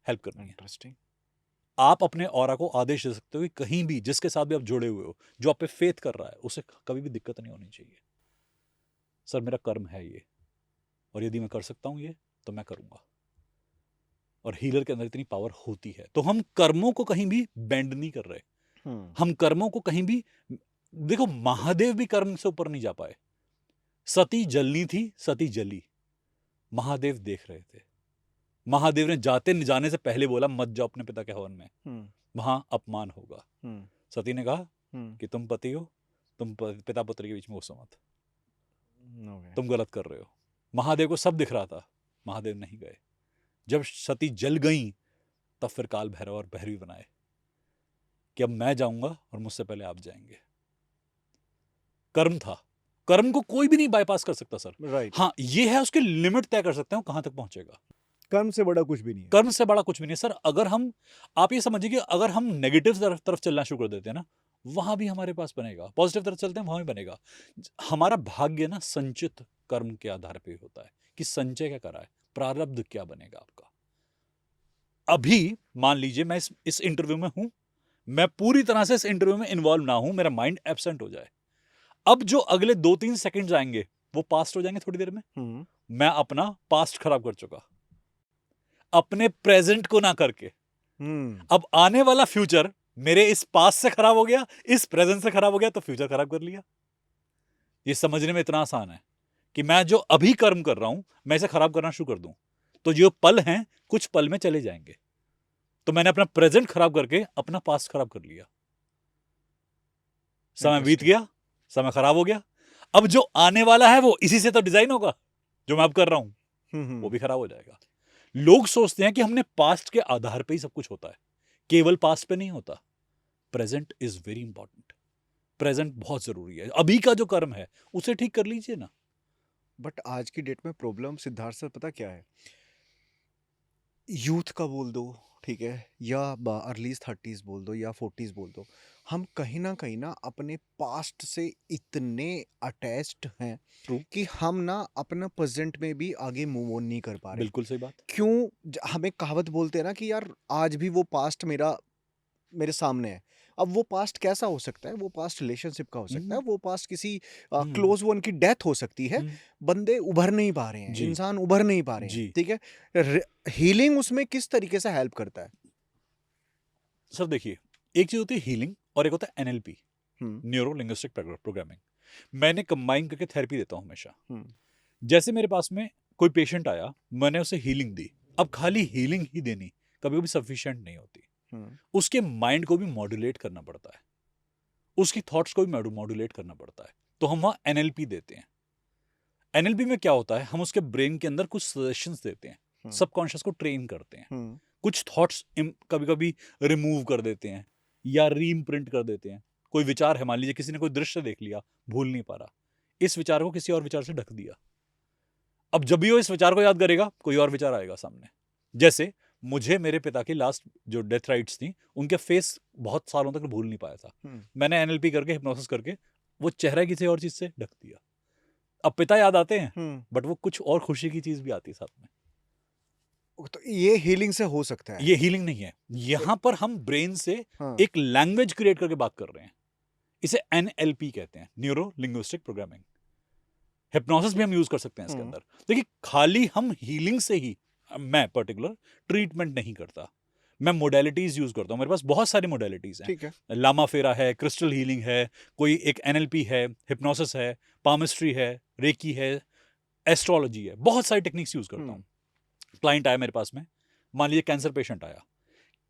हेल्प करनी है। इंटरेस्टिंग। आप अपने ऑरा को आदेश दे सकते हो कि कहीं भी जिसके साथ भी आप जुड़े हुए हो, जो आप पे फेथ कर रहा है, उसे कभी भी दिक्कत नहीं होनी चाहिए। सर मेरा कर्म है ये, और यदि मैं कर सकता हूं ये तो मैं करूंगा। और हीलर के अंदर इतनी पावर होती है, तो हम कर्मों को कहीं भी बेंड नहीं कर रहे। हम कर्मों को कहीं भी, देखो महादेव भी कर्म से ऊपर नहीं जा पाए। सती जलनी थी, सती जली, महादेव देख रहे थे। महादेव ने जाने से पहले बोला मत जाओ अपने पिता के हवन में, वहां अपमान होगा। सती ने कहा कि तुम पति हो, तुम पिता पुत्र के बीच में घुसो मत, तुम गलत कर रहे हो। महादेव को सब दिख रहा था, महादेव नहीं गए। जब सती जल गई तब फिर काल भैरव और भैरवी बनाए कि अब मैं जाऊंगा और मुझसे पहले आप जाएंगे। कर्म था, कर्म को कोई भी नहीं बाईपास कर सकता सर। राइट। हाँ, ये है उसके लिमिट तय कर सकते हो कहां तक पहुंचेगा। कर्म से बड़ा कुछ भी नहीं है। कर्म से बड़ा कुछ भी नहीं है सर। अगर हम, आप ये समझिए कि अगर हम नेगेटिव तरफ चलना शुरू कर देते हैं ना, वहां भी हमारे पास बनेगा। पॉजिटिव तरफ चलते हैं वहां भी बनेगा। हमारा भाग्य ना संचित कर्म के आधार पे होता है कि संचय क्या करा है, प्रारब्ध क्या बनेगा आपका। अभी मान लीजिए मैं इस इंटरव्यू में हूं, मैं पूरी तरह से इस इंटरव्यू में इन्वॉल्व ना हूं, मेरा माइंड एब्सेंट हो जाए, अब जो अगले 2-3 सेकंड आएंगे वो पास्ट हो जाएंगे थोड़ी देर में। मैं अपना पास्ट खराब कर चुका, अपने प्रेजेंट को ना करके अब आने वाला फ्यूचर मेरे इस पास्ट से खराब हो गया, इस प्रेजेंट से खराब हो गया, तो फ्यूचर खराब कर लिया। ये समझने में इतना आसान है कि मैं जो अभी कर्म कर रहा हूं, मैं इसे खराब करना शुरू कर दूं, तो जो पल हैं कुछ पल में चले जाएंगे। तो मैंने अपना प्रेजेंट खराब करके अपना पास्ट खराब कर लिया। समय बीत गया, समय खराब हो गया। अब जो आने वाला है वो इसी से तो डिजाइन होगा। जो मैं अब कर रहा हूं वो भी खराब हो जाएगा। लोग सोचते हैं कि हमने पास्ट के आधार पे ही सब कुछ होता है। केवल पास्ट पे नहीं होता। Present is very important. Present बहुत जरूरी है। अभी का जो कर्म है उसे ठीक कर लीजिए ना। बट आज की डेट में प्रॉब्लम सिद्धार्थ सर पता क्या है, यूथ का बोल दो, ठीक है, या अर्लीज 30s बोल दो या 40s बोल दो, हम कहीं ना अपने पास्ट से इतने अटैच्ड हैं True. कि हम ना अपना प्रेजेंट में भी आगे मूव ऑन नहीं कर पा रहे। बिल्कुल सही बात। क्यों? हमें कहावत बोलते हैं ना कि यार आज भी वो पास्ट मेरे सामने है। अब वो पास्ट कैसा हो सकता है? वो पास्ट रिलेशनशिप का हो सकता है, वो पास्ट किसी क्लोज वन की डेथ हो सकती है। बंदे उभर नहीं पा रहे हैं, जी। इंसान उभर नहीं पा रहे हैं, जी। ठीक है। हीलिंग उसमें किस तरीके से हेल्प करता है? सर देखिए, एक चीज होती है हीलिंग और एक होता है एनएलपी, न्यूरो लिंग्विस्टिक प्रोग्रामिंग। मैंने कंबाइन करके थेरेपी देता हूं हमेशा। जैसे मेरे पास में कोई पेशेंट आया, मैंने उसे हीलिंग दी। अब खाली हीलिंग ही देनी कभी कभी सफिशिएंट नहीं होती। उसके माइंड को भी मॉड्यूलेट करना पड़ता है, उसकी थॉट्स को भी मॉड्यूलेट करना पड़ता है। तो हम वहां एनएलपी देते हैं। एनएलपी में क्या होता है, हम उसके ब्रेन के अंदर कुछ सजेशंस देते हैं, सबकॉन्शियस को ट्रेन करते हैं। कुछ थॉट्स कभी कभी रिमूव कर देते हैं या रीइम्प्रिंट कर देते हैं। कोई विचार है, मान लीजिए किसी ने कोई दृश्य देख लिया, भूल नहीं पा रहा, इस विचार को किसी और विचार से ढक दिया। अब जब भी वो इस विचार को याद करेगा, कोई और विचार आएगा सामने। जैसे मुझे मेरे पिता की लास्ट जो डेथ राइट्स थी, उनके फेस बहुत सालों तक भूल नहीं पाया था। मैंने एनएलपी करके, हिप्नोसिस करके वो चेहरा किसी और चीज से ढक दिया। अब पिता याद आते हैं, बट वो कुछ और खुशी की चीज भी आती है साथ में। तो ये हीलिंग से हो सकता है? ये हीलिंग नहीं है। यहां पर हम ब्रेन से एक लैंग्वेज क्रिएट करके बात कर रहे हैं। इसे एनएलपी कहते हैं, न्यूरो लिंग्विस्टिक प्रोग्रामिंग। हिप्नोसिस भी हम यूज कर सकते हैं इसके अंदर। देखिए, खाली हम हीलिंग से ही, मैं पर्टिकुलर ट्रीटमेंट नहीं करता, मैं मोडेलिटीज यूज करता हूं। मेरे पास बहुत सारी मोडेलिटीज हैं। ठीक है। लामा फेरा है, क्रिस्टल हीलिंग है, कोई एक एनएलपी है, हिप्नोसिस है, पामिस्ट्री है, रेकी है, एस्ट्रोलॉजी है, बहुत सारी टेक्निक्स यूज करता हूं। क्लाइंट आया मेरे पास में, मान लीजिए कैंसर पेशेंट आया,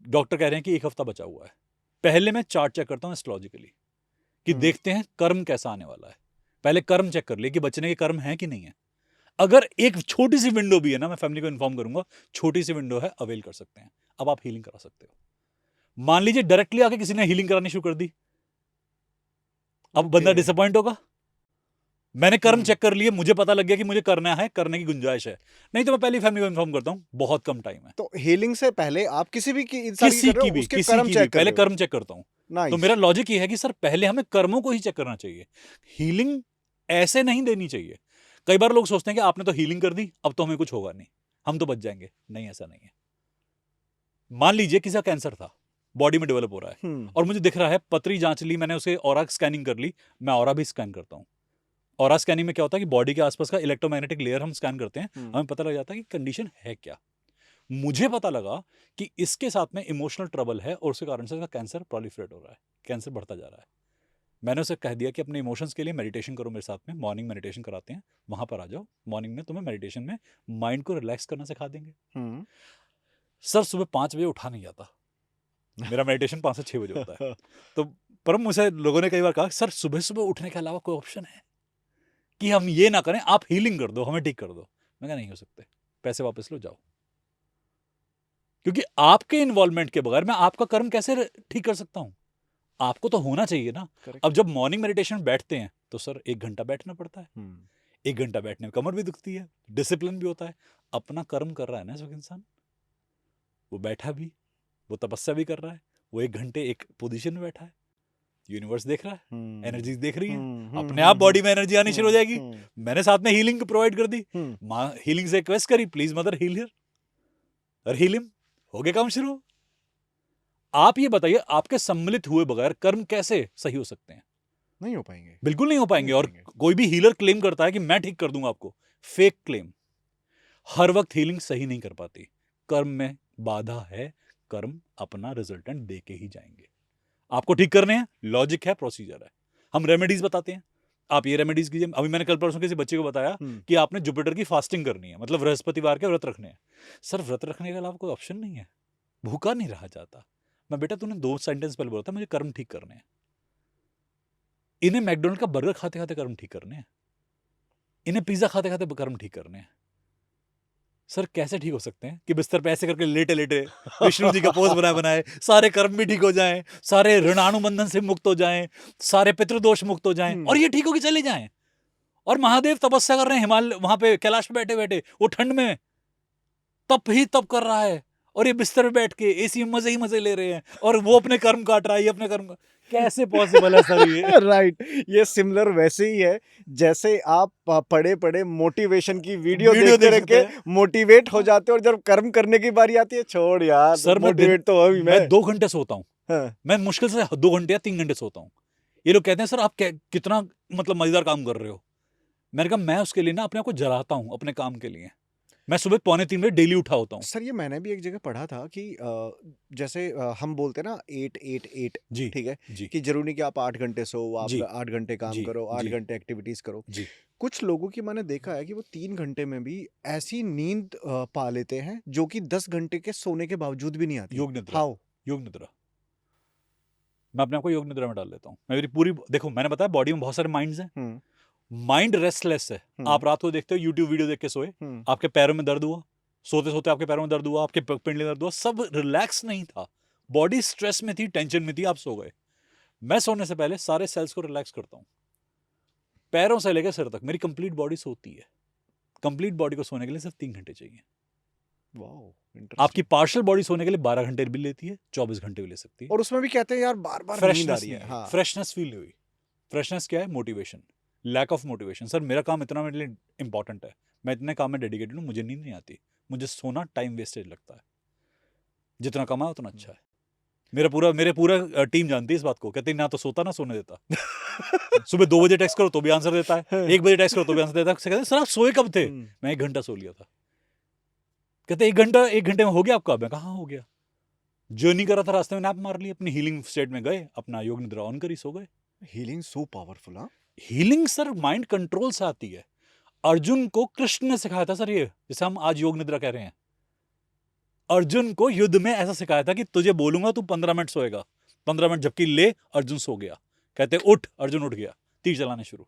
डॉक्टर कह रहे हैं कि 1 हफ्ता बचा हुआ है। पहले मैं चार्ट चेक करता हूं एस्ट्रोलॉजिकली कि देखते हैं कर्म कैसा आने वाला है। पहले कर्म चेक कर लिए कि बचने के कर्म है कि नहीं है। अगर एक छोटी सी विंडो भी है ना, मैं फैमिली को इन्फॉर्म करूंगा, छोटी सी विंडो है, अवेल कर सकते हैं, अब आप हीलिंग करा सकते हो। मान लीजिए डायरेक्टली आके किसी ने हीलिंग करानी शुरू कर दी, अब बंदा डिसअपॉइंट होगा। मैंने कर्म चेक कर लिए, मुझे पता लग गया कि मुझे करना है, करने की गुंजाइश है, नहीं तो मैं पहली फैमिली को इन्फॉर्म करता हूं, बहुत कम टाइम है। तो हीलिंग से पहले आप किसी भी पहले कर्म चेक करता हूं। तो मेरा लॉजिक ये है कि सर पहले हमें कर्मों को ही चेक करना चाहिए, हीलिंग ऐसे नहीं देनी चाहिए। कई बार लोग सोचते हैं कि आपने तो हीलिंग कर दी, अब तो हमें कुछ होगा नहीं, हम तो बच जाएंगे। नहीं, ऐसा नहीं है। मान लीजिए किसी का कैंसर था, बॉडी में डेवलप हो रहा है, और मुझे दिख रहा है, पतरी जांच ली मैंने, उसे ऑरा स्कैनिंग कर ली, मैं ऑरा भी स्कैन करता हूं। ऑरा स्कैनिंग में क्या होता है कि बॉडी के आसपास का इलेक्ट्रोमैग्नेटिक लेयर हम स्कैन करते हैं, हमें पता लग जाता है कि कंडीशन है क्या। मुझे पता लगा कि इसके साथ में इमोशनल ट्रबल है और उसके कारण से इसका कैंसर प्रोलिफरेट हो रहा है, कैंसर बढ़ता जा रहा है। मैंने उसे कह दिया कि अपने इमोशंस के लिए मेडिटेशन करो मेरे साथ में, मॉर्निंग मेडिटेशन कराते हैं, वहां पर आ जाओ। मॉर्निंग में तुम्हें मेडिटेशन में माइंड को रिलैक्स करना सिखा देंगे। सर सुबह 5 बजे उठा नहीं जाता, मेरा मेडिटेशन 5 से 6 बजे होता है। तो पर मुझे लोगों ने कई बार कहा, सर सुबह सुबह उठने के अलावा कोई ऑप्शन है कि हम ये ना करें, आप हीलिंग कर दो, हमें ठीक कर दो। मैं कहा नहीं हो सकते, पैसे वापस लो, जाओ। क्योंकि आपके इन्वॉल्वमेंट के बगैर मैं आपका कर्म कैसे ठीक कर सकता हूं? आपको तो होना चाहिए ना। अब जब मॉर्निंग मेडिटेशन बैठते हैं तो सर 1 घंटा बैठना पड़ता है। 1 घंटा बैठने में कमर भी दुखती है, डिसिप्लिन भी होता है। अपना कर्म कर रहा है ना इस वक्त इंसान, वो बैठा भी, वो तपस्या भी कर रहा है, वो 1 घंटे एक पोजीशन में बैठा है, यूनिवर्स देख रहा है, एनर्जीज देख रही है, अपने आप बॉडी में एनर्जी आनी शुरू हो जाएगी। मैंने साथ में हीलिंग प्रोवाइड कर दी, हीलिंग से रिक्वेस्ट करी, प्लीज मदर हील हियर, और हील हिम, हो गया काम शुरू। आप ये बताइए, आपके सम्मिलित हुए बगैर कर्म कैसे सही हो सकते हैं? नहीं हो पाएंगे, बिल्कुल नहीं हो पाएंगे। और कोई भी हीलर क्लेम करता है कि मैं ठीक कर दूंगा आपको, फेक क्लेम। हर वक्त हीलिंग सही नहीं कर पाती, कर्म में बाधा है, कर्म अपना रिजल्टेंट दे के ही जाएंगे। आपको ठीक करने हैं, लॉजिक है, प्रोसीजर है। हम रेमेडीज बताते हैं, आप ये रेमेडीज कीजिए। अभी मैंने कल परसों किसी बच्चे को बताया कि आपने जुपिटर की फास्टिंग करनी है, मतलब बृहस्पतिवार के व्रत रखने हैं। सर व्रत रखने के अलावा कोई ऑप्शन नहीं है, भूखा नहीं रहा जाता। मैं बेटा तूने 2 सेंटेंस पहले बोला था मुझे कर्म ठीक करने हैं। इन्हें मैकडोनल्ड का बर्गर खाते खाते कर्म ठीक करने हैं, इन्हें पिज्जा खाते खाते कर्म ठीक करने हैं। सर कैसे ठीक हो सकते हैं कि बिस्तर पे ऐसे करके लेटे लेटे विष्णु जी का पोज बनाए बनाए सारे कर्म भी ठीक हो जाएं, सारे ऋणानुबंधन से मुक्त हो जाएं, सारे पितृदोष मुक्त हो जाएं और ये ठीक होके चले जाएं। और महादेव तपस्या कर रहे हैं हिमालय, वहां पे कैलाश पे बैठे बैठे, वो ठंड में तप ही तप कर रहा है और ये बिस्तर पे बैठ के एसी में मजे ही मजे ले रहे हैं और वो अपने कर्म काट रहा है, ये अपने कर्म। कैसे पॉसिबल है सर ये? राइट ये सिमिलर वैसे ही है जैसे आप पड़े पड़े मोटिवेशन की वीडियो देखते रह के मोटिवेट हो जाते हो और जब कर्म करने की बारी आती है छोड़ यार सर मोटिवेट तो अभी मैं 2 घंटे सोता हूँ। हाँ। मैं मुश्किल से 2 घंटे या 3 घंटे सोता हूँ। ये लोग कहते हैं सर आप कितना मतलब मजेदार काम कर रहे हो। मैंने कहा मैं उसके लिए ना अपने आप को जलाता हूँ अपने काम के लिए। मैं सुबह 2:45 बजे डेली उठा होता हूँ। सर ये मैंने भी एक जगह पढ़ा था कि जैसे हम बोलते हैं ना 8-8-8 जी ठीक है जी कि जरूरी नहीं कि आप 8 घंटे सो आप जी 8 घंटे काम जी करो 8 जी घंटे एक्टिविटीज करो। जी कुछ लोगों की मैंने देखा है कि वो 3 घंटे में भी ऐसी नींद पा लेते हैं जो कि 10 घंटे के सोने के बावजूद भी नहीं आती। योग निद्रा। हाउ? योग निद्रा मैं अपने आप को योग निद्रा में डाल लेता हूँ। मैं मेरी पूरी देखो मैंने बताया बॉडी में बहुत सारे माइंड्स हैं। माइंड रेस्टलेस है। आप रात को देखते हो यूट्यूब वीडियो देख के सोए, आपके पैरों में दर्द हुआ, सोते सोते आपके पैरों में दर्द हुआ, आपके पिंडली में दर्द हुआ, सब रिलैक्स नहीं था, बॉडी स्ट्रेस में थी, टेंशन में थी, आप सो गए। मैं सोने से पहले सारे सेल्स को रिलैक्स करता हूँ, पैरों से लेकर सिर तक मेरी कंप्लीट बॉडी सोती है। कंप्लीट बॉडी को सोने के लिए सिर्फ 3 घंटे चाहिए। आपकी पार्शियल बॉडी सोने के लिए 12 घंटे भी लेती है, 24 घंटे भी ले सकती है। और उसमें भी कहते हैं यार बार बार नींद आ रही है। हाँ। फ्रेशनेस फील हुई। फ्रेशनेस क्या है? Motivation, lack of motivation. Sir मेरा काम इतना मेरे लिए इंपॉर्टेंट है, मैं इतने काम में डेडिकेटेड हूँ, मुझे नींद नहीं आती, मुझे सोना टाइम वेस्टेज लगता है। जितना कमाया उतना अच्छा है। मेरे पूरा टीम जानती है इस बात को, कहते ना तो सोता ना सोने देता। सुबह 2 बजे टेक्स्ट करो तो भी आंसर देता है, 1 बजे टेक्स्ट करो तो भी आंसर देता है। कहते सर आप सोए कब थे? मैं 1 घंटा सो लिया था। कहते 1 घंटे में हो गया आपका? मैं कहाँ हो गया, जर्नी कर रहा था, रास्ते में नैप मार ली, अपनी हीलिंग स्टेट में गए, अपना योग निद्रा ऑन करी, सो गए। Healing so powerful. हाँ हीलिंग सर माइंड कंट्रोल से आती है। अर्जुन को कृष्ण ने सिखाया था सर, ये जैसे हम आज योग निद्रा कह रहे हैं, अर्जुन को युद्ध में ऐसा सिखाया था कि तुझे बोलूंगा तू 15 मिनट सोएगा, 15 मिनट झपकी ले, अर्जुन सो गया। कहते उठ, अर्जुन उठ गया, तीर चलाने शुरू।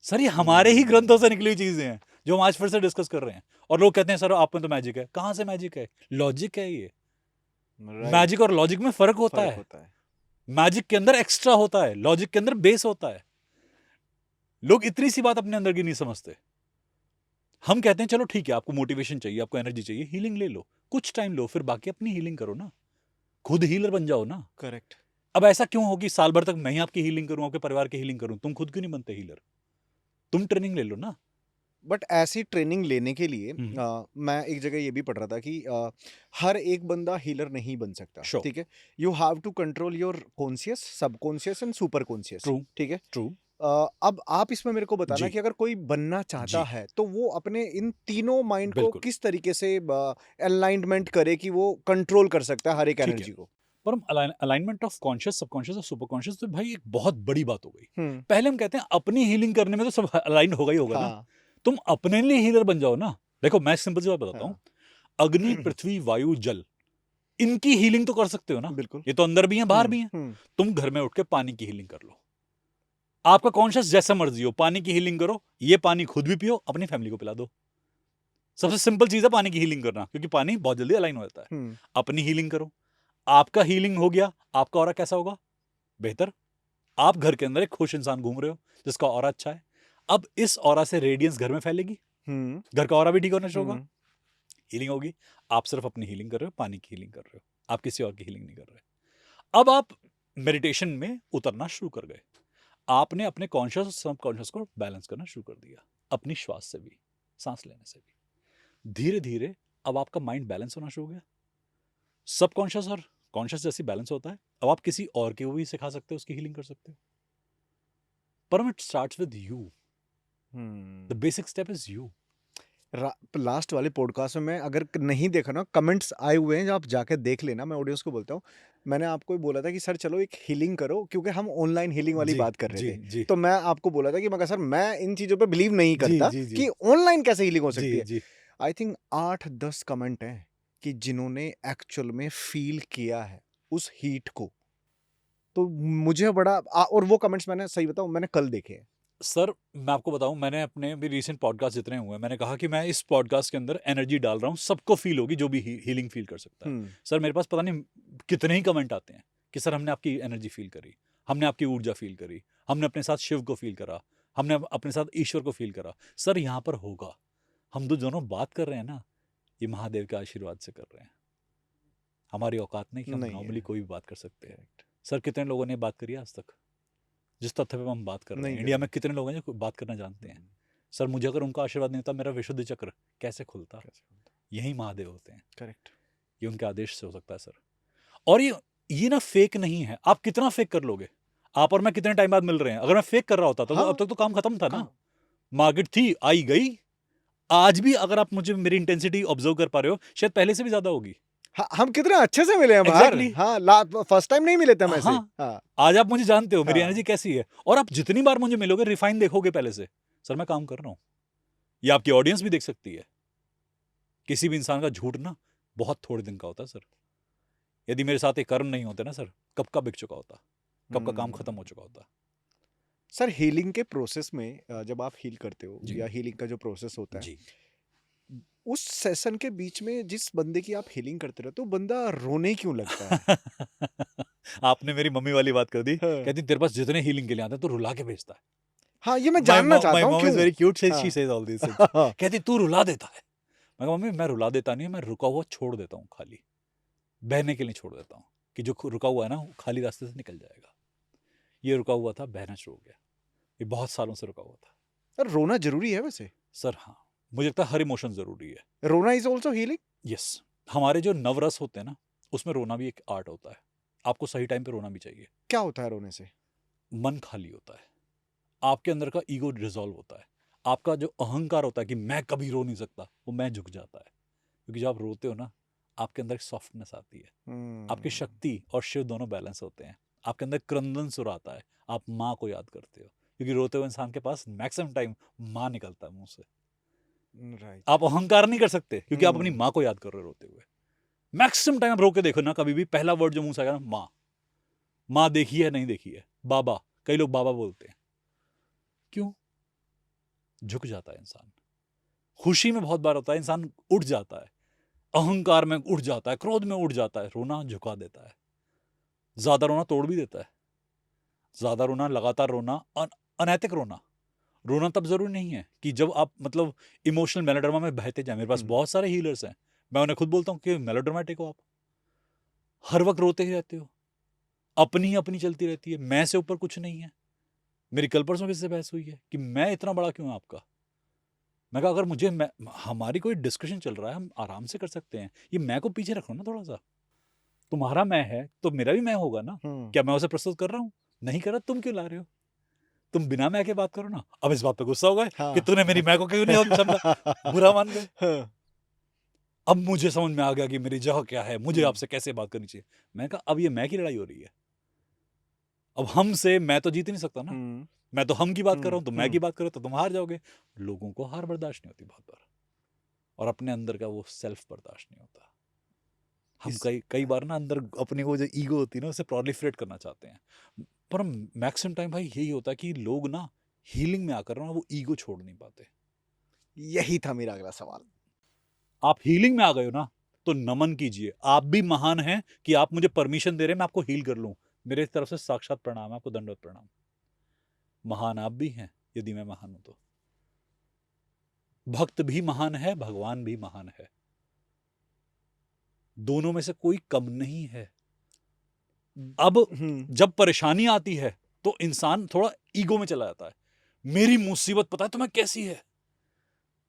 सर ये हमारे ही ग्रंथों से निकली हुई चीजें हैं जो हम आज फिर से डिस्कस कर रहे हैं। और लोग कहते हैं सर आप में तो मैजिक है। कहां से मैजिक है? लॉजिक है ये। मैजिक और लॉजिक में फर्क होता है। मैजिक के अंदर एक्स्ट्रा होता है, लॉजिक के अंदर बेस होता है। लोग इतनी सी बात अपने अंदर की नहीं समझते। हम कहते हैं चलो ठीक है, आपको मोटिवेशन चाहिए, आपको एनर्जी चाहिए, हीलिंग ले लो, कुछ टाइम लो, फिर बाकी अपनी हीलिंग करो ना, खुद हीलर बन जाओ ना। करेक्ट। अब ऐसा क्यों हो कि साल भर तक मैं ही आपकी हीलिंग करूं, आपके परिवार की हीलिंग करूं? तुम खुद क्यों नहीं बनते हीलर? तुम ट्रेनिंग ले लो ना। बट ऐसी ट्रेनिंग लेने के लिए मैं एक जगह ये भी पढ़ रहा था कि हर एक बंदा हीलर नहीं बन सकता। Sure. ठीक है, you have to control your conscious, subconscious and super conscious. True. ठीक है, ट्रू। अब आप इसमें मेरे को बताना जी। कि अगर कोई बनना चाहता है तो वो अपने इन तीनों माइंड को बिल्कुल। किस तरीके से अलाइनमेंट करे कि वो कंट्रोल कर सकता है हर एक ठीक है। एनर्जी को। पर अलाइनमेंट ऑफ कॉन्शियस, सबकॉन्शियस और सुपर कॉन्शियस तो भाई एक बहुत बड़ी बात हो गई। हम्म। पहले हम कहते हैं अपनी हीलिंग करने में तो सब अलाइन होगा ही होगा ना। हाँ। तुम अपने लिए हीलर बन जाओ ना। देखो मैं सिंपल सी बात बताता हूँ, अग्नि, पृथ्वी, वायु, जल, इनकी हीलिंग तो कर सकते हो ना। बिल्कुल। ये तो अंदर भी हैं, बाहर भी हैं। तुम घर में उठ के पानी की हीलिंग कर लो। आपका कॉन्शियस जैसा मर्जी हो, पानी की हीलिंग करो। ये पानी खुद भी पियो, अपनी फैमिली को पिला दो। सबसे सिंपल चीज है पानी की हीलिंग करना, क्योंकि पानी बहुत जल्दी अलाइन हो जाता है। अपनी हीलिंग करो, आपका हीलिंग हो गया, आपका ऑरा कैसा होगा? बेहतर। आप घर के अंदर एक खुश इंसान घूम रहे हो जिसका ऑरा अच्छा है। अब इस ऑरा से रेडियंस घर में फैलेगी, घर का ऑरा भी ठीक होना शुरू होगा, हीलिंग होगी। आप सिर्फ अपनी हीलिंग कर रहे हो, पानी की हीलिंग कर रहे हो, आप किसी और की हीलिंग नहीं कर रहे। अब आप मेडिटेशन में उतरना शुरू कर गए, आपने अपने कॉन्शियस और सबकॉन्शियस को बैलेंस करना शुरू कर दिया, अपनी श्वास से भी, सांस लेने से भी। धीरे धीरे अब आपका माइंड बैलेंस होना शुरू हो गया। सबकॉन्शियस और कॉन्शियस जैसी बैलेंस होता है, अब आप किसी और के को भी सिखा सकते हो, उसकी हीलिंग कर सकते हो। पर it starts with you. The basic step is you. Last वाले पॉडकास्ट में मैं अगर नहीं देखा ना, कमेंट्स आए हुए हैं, जो आप जाके देख लेना, मैं ऑडियंस को बोलता हूँ। मैंने आपको ही बोला था कि सर चलो एक हीलिंग करो, क्योंकि हम ऑनलाइन हीलिंग वाली जी बात कर रहे जी थे। जी तो मैं आपको बोला था कि मैं कहा, सर मैं इन चीज़ों पे बिलीव नहीं जी करता जी जी कि ऑनलाइन कैसे हीलिंग हो सकती जी है। जी आई थिंक 8-10 कमेंट हैं कि जिन्होंने एक्चुअल में फील किया है उस हीट को। तो मुझे बड़ा और वो कमेंट्स मैंने सही बताऊं, मैंने कल देखे हैं। सर मैं आपको बताऊं, मैंने अपने भी रीसेंट पॉडकास्ट जितने हुए हैं, मैंने कहा कि मैं इस पॉडकास्ट के अंदर एनर्जी डाल रहा हूं, सबको फील होगी जो भी हीलिंग फील कर सकता है। सर मेरे पास पता नहीं कितने ही कमेंट आते हैं कि सर हमने आपकी एनर्जी फील करी, हमने आपकी ऊर्जा फील करी, हमने अपने साथ शिव को फील करा, हमने अपने साथ ईश्वर को फील करा। सर यहाँ पर होगा, हम तो दोनों बात कर रहे हैं ना, ये महादेव के आशीर्वाद से कर रहे हैं। हमारी औकात नहीं कि हम नहीं नॉर्मली है। कोई भी बात कर सकते हैं। Correct. सर कितने लोगों ने बात करी है आज तक, जिस तथ्य पे हम बात कर रहे हैं? नहीं इंडिया करी। में कितने लोग हैं जो बात करना जानते हैं? सर मुझे अगर उनका आशीर्वाद नहीं होता, मेरा विशुद्ध चक्र कैसे खुलता? यही महादेव होते हैं। करेक्ट। ये उनके आदेश से हो सकता है सर। और ये ना फेक नहीं है। आप कितना फेक कर लोगे? आप और मैं कितने टाइम बाद मिल रहे हैं? अगर मैं फेक कर रहा होता तो हाँ, अब तक तो काम खत्म था ना। हाँ। मार्केट थी, आई गई। आज भी अगर आप मुझे मेरी इंटेंसिटी ऑब्जर्व कर पा रहे हो, शायद पहले से भी ज्यादा होगी। हम कितने अच्छे से मिले हैं बाहर। Exactly. हाँ, फर्स्ट टाइम नहीं मिले थे हम ऐसे। हाँ, हाँ, आज आप मुझे जानते हो, मेरी हाँ। एनर्जी कैसी है, और आप जितनी बार मुझे मिलोगे रिफाइन देखोगे पहले से। सर मैं काम कर रहा हूं, ये आपकी ऑडियंस भी देख सकती है। किसी भी इंसान का झूठ ना बहुत थोड़े दिन का होता है सर। यदि मेरे साथ ये कर्म नहीं होते ना सर, कब का बिक चुका होता, कब का काम खत्म हो चुका होता। सर हीलिंग के प्रोसेस में जब आप हील करते हो जी या हीलिंग का जो प्रोसेस होता है, जी उस सेशन के बीच में जिस बंदे की आप हीलिंग करते रहते हो, बंदा रोने क्यों लगता है? आपने मेरी मम्मी वाली बात कर दी। हाँ, कहती तेरे पास जितने हीलिंग के लिए आते हैं तो रुला के भेजता है। हाँ, ये मैं माय जानना चाहता हूँ मॉम क्यों? इज वेरी क्यूट, शी हाँ, सेज ऑल दिस थिंग्स। हाँ, कहती तू रुला देता है। मैं कहा मम्मी मैं रुला देता नहीं, मैं रुका हुआ छोड़ देता हूँ, खाली बहने के लिए छोड़ देता हूँ कि जो रुका हुआ है ना वो खाली रास्ते से निकल जाएगा। ये रुका हुआ था, बहना शुरू हो गया। ये बहुत सालों से रुका हुआ था। सर रोना जरूरी है वैसे? सर हाँ, मुझे लगता है हर इमोशन जरूरी है। रोना इज ऑल्सो हीलिंग? यस, हमारे जो नवरस होते हैं ना, उसमें रोना भी एक आर्ट होता है। आपको सही टाइम पे रोना भी चाहिए। क्या होता है रोने से? मन खाली होता है, आपके अंदर का ईगो डिसॉल्व होता है, आपका जो अहंकार होता है कि मैं कभी रो नहीं सकता, वो मैं झुक जाता है। क्योंकि जब आप रोते हो ना, आपके अंदर एक सॉफ्टनेस आती है, आपकी शक्ति और शिव दोनों बैलेंस होते हैं, आपके अंदर क्रंदन सुर आता है, आप माँ को याद करते हो। क्योंकि रोते हुए इंसान के पास मैक्सिमम टाइम माँ निकलता है मुंह से। राइट। आप अहंकार नहीं कर सकते क्योंकि आप अपनी माँ को याद कर रहे हो रोते हुए। मैक्सिमम टाइम आप रो के देखो ना, कभी भी पहला वर्ड जो मुंह से आएगा ना, माँ। माँ देखी है नहीं देखी है, बाबा, कई लोग बाबा बोलते हैं। क्यों? झुक जाता है इंसान। खुशी में बहुत बार होता है इंसान उठ जाता है, अहंकार में उठ जाता है, क्रोध में उठ जाता है, रोना झुका देता है। ज्यादा रोना तोड़ भी देता है। ज्यादा रोना, लगातार रोना, अनैतिक रोना। रोना तब जरूरी नहीं है कि जब आप मतलब इमोशनल मेलोड्रामा में बहते जाए। मेरे पास बहुत सारे हीलर्स हैं, मैं उन्हें खुद बोलता हूँ कि मेलोड्रामेटिक हो आप, हर वक्त रोते ही रहते हो, अपनी अपनी चलती रहती है, मैं से ऊपर कुछ नहीं है। मेरी कल परसों किससे बहस हुई है कि मैं इतना बड़ा क्यों हूं आपका। मैं कहा अगर मुझे हमारी कोई डिस्कशन चल रहा है, हम आराम से कर सकते हैं, ये मैं को पीछे रखो ना थोड़ा सा। तुम्हारा मैं है तो मेरा भी मैं होगा ना। क्या मैं उसे प्रस्तुत कर रहा हूँ? नहीं कर रहा, तुम क्यों ला रहे हो? तुम बिना मैं के बात करो ना। अब इस बात पे गुस्सा हो गए कि तूने मेरी मैं को क्यों नहीं समझा, बुरा मान गए। अब मुझे समझ में आ गया कि मेरी जगह क्या है, मुझे आपसे कैसे बात करनी चाहिए। मैं कहा अब ये मैं की लड़ाई हो रही है, अब हमसे मैं तो जीत नहीं सकता ना। मैं तो हम की बात कर रहा हूं, तो मैं की बात करो तो तुम हार जाओगे। लोगों को हार बर्दाश्त नहीं होती बहुत बार, और अपने अंदर का वो सेल्फ बर्दाश्त नहीं होता। हम कई बार ना अंदर अपने को जो ईगो होती है ना, उसे प्रोलिफरेट करना चाहते हैं, पर मैक्सिमम टाइम भाई यही होता है कि लोग ना हीलिंग में आकर ना वो ईगो छोड़ नहीं पाते। यही था मेरा अगला सवाल। आप हीलिंग में आ गए हो ना, तो नमन कीजिए, आप भी महान हैं कि आप मुझे परमिशन दे रहे हैं मैं आपको हील कर लूं। मेरे तरफ से साक्षात प्रणाम है आपको, दंडवत प्रणाम। महान आप भी हैं यदि मैं महान हूं तो। भक्त भी महान है, भगवान भी महान है, दोनों में से कोई कम नहीं है। अब जब परेशानी आती है तो इंसान थोड़ा ईगो में चला जाता है। मेरी मुसीबत पता है तुम्हें कैसी है?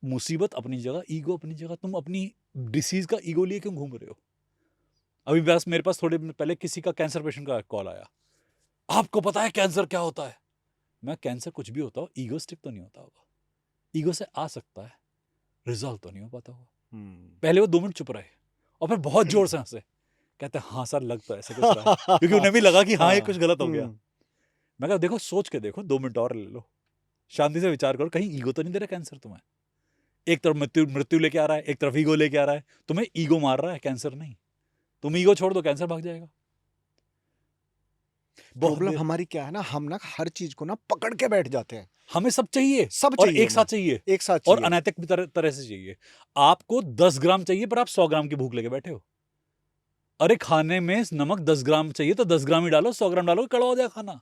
मुसीबत अपनी जगह, ईगो अपनी जगह। तुम अपनी डिसीज का ईगो लिए क्यों घूम रहे हो? अभी बस मेरे पास थोड़े दिन पहले किसी का कैंसर पेशेंट का कॉल आया, आपको पता है कैंसर क्या होता है? मैं कैंसर कुछ भी होता हो, ईगोस्टिक तो नहीं होता होगा। ईगो से आ सकता है, रिजॉल्व तो नहीं हो पाता होगा। पहले वो 2 मिनट चुप रहे और फिर बहुत जोर से हंसे, कहते हैं हाँ सर लग तो ऐसे कुछ रहा है, क्योंकि उन्हें भी लगा कि हाँ ये कुछ गलत हो गया। मैं कहा देखो सोच के देखो, 2 मिनट और ले लो, शांति से विचार करो, कहीं ईगो तो नहीं दे रहा कैंसर तुम्हें। एक तरफ मृत्यु लेके आ रहा है, एक तरफ ईगो लेके आ रहा है, तुम्हें ईगो मार रहा है, कैंसर नहीं। तुम ईगो छोड़ दो, कैंसर भाग जाएगा। प्रॉब्लम हमारी क्या है ना, हम ना हर चीज को ना पकड़ के बैठ जाते हैं। हमें सब चाहिए, सब और चाहिए, एक साथ चाहिए, एक साथ और चाहिए। अनैतिक तरह से चाहिए। आपको 10 ग्राम चाहिए पर आप 100 ग्राम की भूख लेके बैठे हो। अरे खाने में नमक 10 ग्राम चाहिए तो 10 ग्राम ही डालो, 100 ग्राम डालो, कड़वा हो जाए खाना।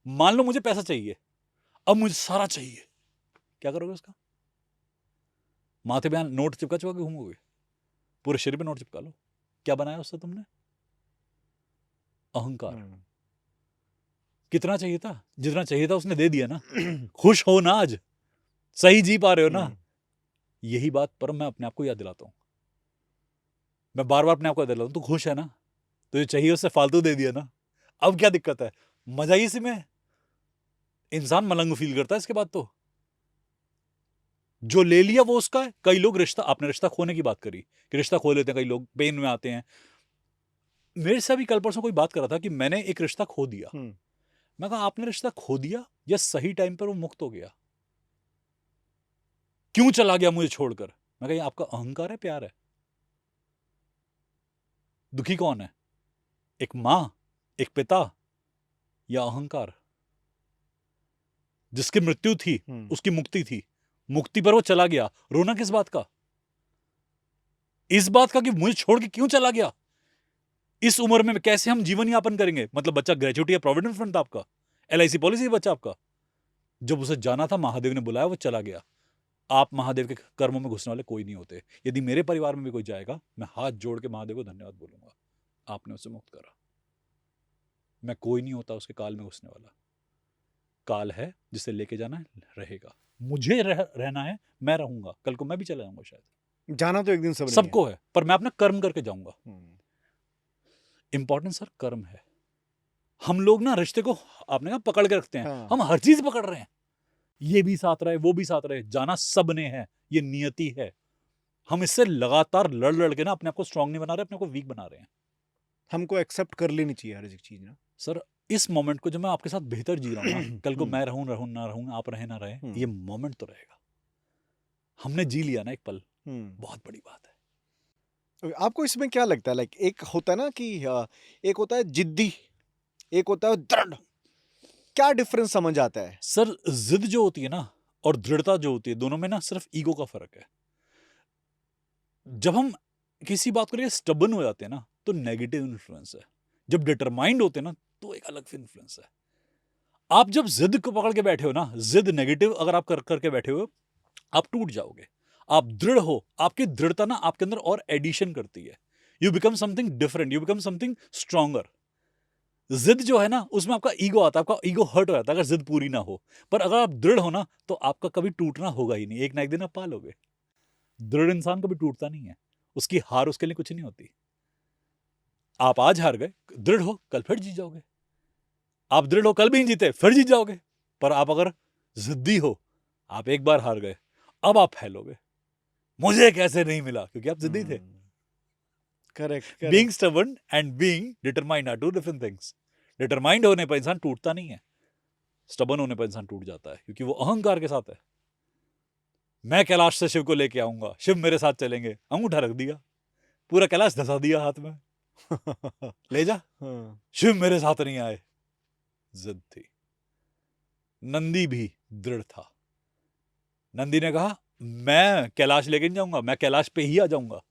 मान लो मुझे पैसा चाहिए, अब मुझे सारा चाहिए, क्या करोगे उसका? माथे पे नोट चिपका चिपका के घूमोगे? पूरे शरीर पे नोट चिपका लो, क्या बनाया उससे तुमने? अहंकार। कितना चाहिए था? जितना चाहिए था उसने दे दिया ना। खुश हो ना, आज सही जी पा रहे हो ना? यही बात पर मैं अपने आप को याद दिलाता हूं, मैं बार बार अपने आप को याद दिलाता हूं, तू खुश है ना? तो जो चाहिए उससे फालतू दे दिया ना, अब क्या दिक्कत है? मजा ही इसी में। इंसान मलंग फील करता है इसके बाद तो। जो ले लिया वो उसका है। कई लोग रिश्ता, आपने रिश्ता खोने की बात करी कि रिश्ता खो लेते हैं, कई लोग पेन में आते हैं। मेरे से भी कल परसों कोई बात कर रहा था कि मैंने एक रिश्ता खो दिया। मैं कहा आपने रिश्ता खो दिया या सही टाइम पर वो मुक्त हो गया? क्यों चला गया मुझे छोड़कर? मैं कहा आपका अहंकार है, प्यार है? दुखी कौन है, एक मां, एक पिता, या अहंकार? जिसकी मृत्यु थी उसकी मुक्ति थी, मुक्ति पर वो चला गया, रोना किस बात का? इस बात का कि मुझे छोड़ के क्यों चला गया। इस उम्र में कैसे हम जीवन यापन करेंगे? मतलब बच्चा ग्रेजुएटी या प्रोविडेंट फंड था आपका, LIC पॉलिसी बच्चा आपका, जब उसे जाना था महादेव ने बुलाया वो चला गया। आप महादेव के कर्मों में घुसने वाले कोई नहीं होते। यदि मेरे परिवार में भी कोई जाएगा, मैं हाथ जोड़ के महादेव को धन्यवाद बोलूंगा, आपने उसे मुक्त करा। मैं कोई नहीं होता उसके काल में घुसने वाला। काल है जिसे लेके जाना है, रहेगा। मुझे रहना है, मैं रहूंगा, कल को मैं भी चला जाऊंगा शायद। जाना तो एक दिन सबको है, पर मैं अपना कर्म करके जाऊंगा। इंपॉर्टेंट सर कर्म है। हम लोग ना रिश्ते को, आपने कहा पकड़ के रखते हैं। हम हर चीज पकड़ रहे हैं, ये भी साथ रहे, वो भी साथ रहे, जाना सब ने है, ये नियति है। हम इससे लगातार लड़ लड़ के ना अपने आप को स्ट्रांग नहीं बना रहे, अपने आप को वीक बना रहे हैं। हमको एक्सेप्ट कर लेनी चाहिए हर एक चीज ना सर। इस मोमेंट को जो मैं आपके साथ बेहतर जी रहा हूं ना, कल को मैं रहूं ना रहूं, आप रहे ना रहे, ये मोमेंट तो रहेगा। हमने जी लिया ना एक पल, बहुत बड़ी बात है। आपको इसमें क्या लगता है? लाइक एक होता है ना कि एक होता है जिद्दी, एक होता है दृढ़, क्या डिफरेंस समझ आता है? सर जिद जो होती है ना और दृढ़ता जो होती है, दोनों में ना सिर्फ ईगो का फर्क है। जब हम किसी बात को लेकर स्टबन हो जाते हैं ना, तो नेगेटिव इन्फ्लुएंस है। जब डिटरमाइंड होते हैं ना, तो एक अलग इन्फ्लुएंस है। आप जब जिद को पकड़ के बैठे हो ना, जिद नेगेटिव अगर आप करके बैठे हो, आप टूट जाओगे। आप दृढ़ हो, आपकी दृढ़ता ना आपके अंदर और एडिशन करती है। You become something different, you become something stronger. जिद जो है ना, उसमें आपका ईगो आता है, आपका ईगो हर्ट हो जाता है अगर जिद पूरी ना हो। पर अगर आप दृढ़ हो ना, तो आपका कभी टूटना होगा ही नहीं, एक ना एक दिन आप पालोगे। दृढ़ इंसान कभी टूटता नहीं है, उसकी हार उसके लिए कुछ नहीं होती। आप आज हार गए, दृढ़ हो कल फिर जीत जाओगे। आप दृढ़ हो कल भी नहीं जीते, फिर जीत जाओगे। पर आप अगर जिद्दी हो, आप एक बार हार गए, अब आप फैलोगे, मुझे कैसे नहीं मिला, क्योंकि आप जिद्दी थे। Correct. Being stubborn and being determined are two different things. Determined होने पर इंसान टूटता नहीं है, स्टबर्न होने पर इंसान टूट जाता है, क्योंकि वो अहंकार के साथ है। मैं कैलाश से शिव को लेके आऊंगा, शिव मेरे साथ चलेंगे, अंगूठा रख दिया, पूरा कैलाश धसा दिया हाथ में, ले जा। शिव मेरे साथ नहीं आए, जिद थी। नंदी भी दृढ़ था। नंदी ने कहा मैं कैलाश लेके नहीं जाऊंगा, मैं कैलाश पे ही आ जाऊंगा,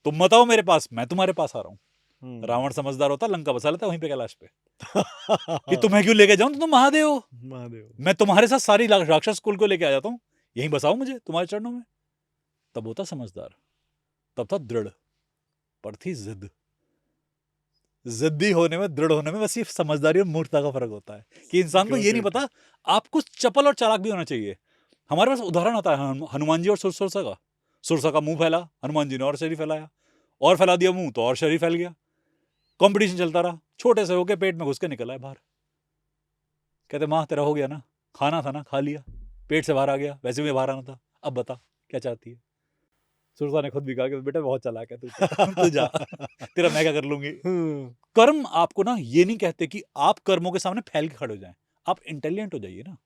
तुम मत आओ मेरे पास, मैं तुम्हारे पास आ रहा हूं। रावण समझदार होता, लंका बसा लेता वहीं पे कैलाश पे। कि तुम्हें क्यों लेके जाऊं, तुम महादेव हो, मैं तुम्हारे साथ सारी राक्षस कुल को लेके आ जाता हूं, यहीं बसाओ मुझे तुम्हारे चरणों में। तब होता समझदार, तब था दृढ़, पर थी जिद। जिद्दी होने में, दृढ़ होने में बस ये समझदारी और मूर्खता का फर्क होता है कि इंसान को ये नहीं पता आपको चपल और चालाक भी होना चाहिए। हमारे पास उदाहरण आता है हनुमान जी और सुरसा का। सुरसा का मुंह फैला, हनुमान जी ने और शरीर फैलाया, और फैला दिया मुंह तो और शरीर फैल गया। कंपटीशन चलता रहा, छोटे से होके पेट में घुस के निकला है बाहर। कहते माँ तेरा हो गया ना, खाना था ना, खा लिया, पेट से बाहर आ गया, वैसे भी बाहर आना था, अब बता क्या चाहती है? सुरसा ने खुद भी कहा कि बेटा बहुत चालाक है तू तू जा तेरा मैं क्या कर लूंगी। कर्म आपको ना ये नहीं कहते कि आप कर्मों के सामने फैल के खड़े हो जाएं, आप इंटेलिजेंट हो जाइए ना।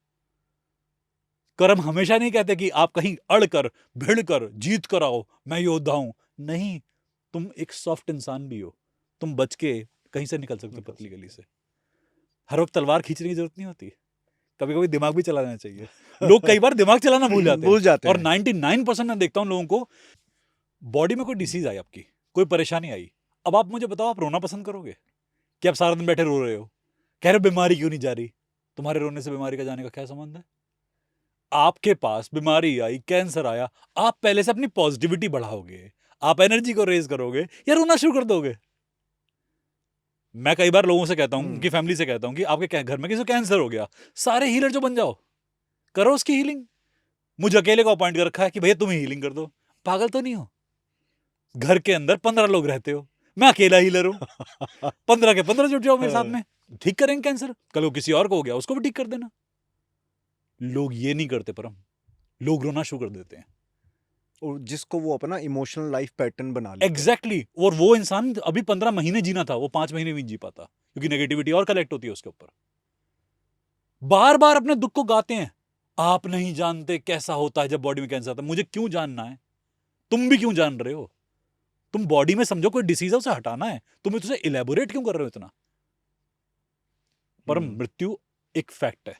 कर्म हमेशा नहीं कहते कि आप कहीं अड़ कर भिड़ कर जीत कर आओ, मैं योद्धा हूं। नहीं, तुम एक सॉफ्ट इंसान भी हो, तुम बच के कहीं से निकल सकते हो पतली गली से। हर वक्त तलवार खींचने की जरूरत नहीं होती, कभी कभी दिमाग भी चलाना चाहिए। लोग कई बार दिमाग चलाना भूल जाते हैं और 99% मैं देखता हूं लोगों को, बॉडी में कोई डिसीज आई, आपकी कोई परेशानी आई, अब आप मुझे बताओ, आप रोना पसंद करोगे कि आप सारा दिन बैठे रो रहे हो, कह रहे बीमारी क्यों नहीं जा रही? तुम्हारे रोने से बीमारी का जाने का क्या संबंध है? आपके पास बीमारी आई, कैंसर आया, आप पहले से अपनी पॉजिटिविटी बढ़ाओगे, आप एनर्जी को रेज करोगे या रोना शुरू कर दोगे? मैं कई बार लोगों से कहता हूं कि फैमिली से कहता हूं कि आपके घर में किसी को कैंसर हो गया, सारे हीलर जो बन जाओ, करो उसकी हीलिंग। मुझे अकेले को अपॉइंट कर रखा है कि भैया तुम ही हीलिंग कर दो। पागल तो नहीं हो? घर के अंदर 15 लोग रहते हो, मैं अकेला हीलर हूं। 15 के 15 जुट जाओ मेरे साथ में, ठीक करेंगे कैंसर। कल को किसी और को हो गया, उसको भी ठीक कर देना। लोग ये नहीं करते परम, लोग रोना शुरू कर देते हैं, और जिसको वो अपना इमोशनल लाइफ पैटर्न बना लेते हैं। एग्जैक्टली। और वो इंसान अभी 15 महीने जीना था, वो 5 महीने भी नहीं जी पाता, क्योंकि नेगेटिविटी और कलेक्ट होती है उसके ऊपर। बार बार अपने दुख को गाते हैं, आप नहीं जानते कैसा होता है जब बॉडी में कैंसर आता है। मुझे क्यों जानना है? तुम भी क्यों जान रहे हो? तुम बॉडी में समझो कोई डिसीज है, उसे हटाना है, तुम उसे इलेबोरेट क्यों कर रहे हो इतना? पर मृत्यु एक फैक्ट है,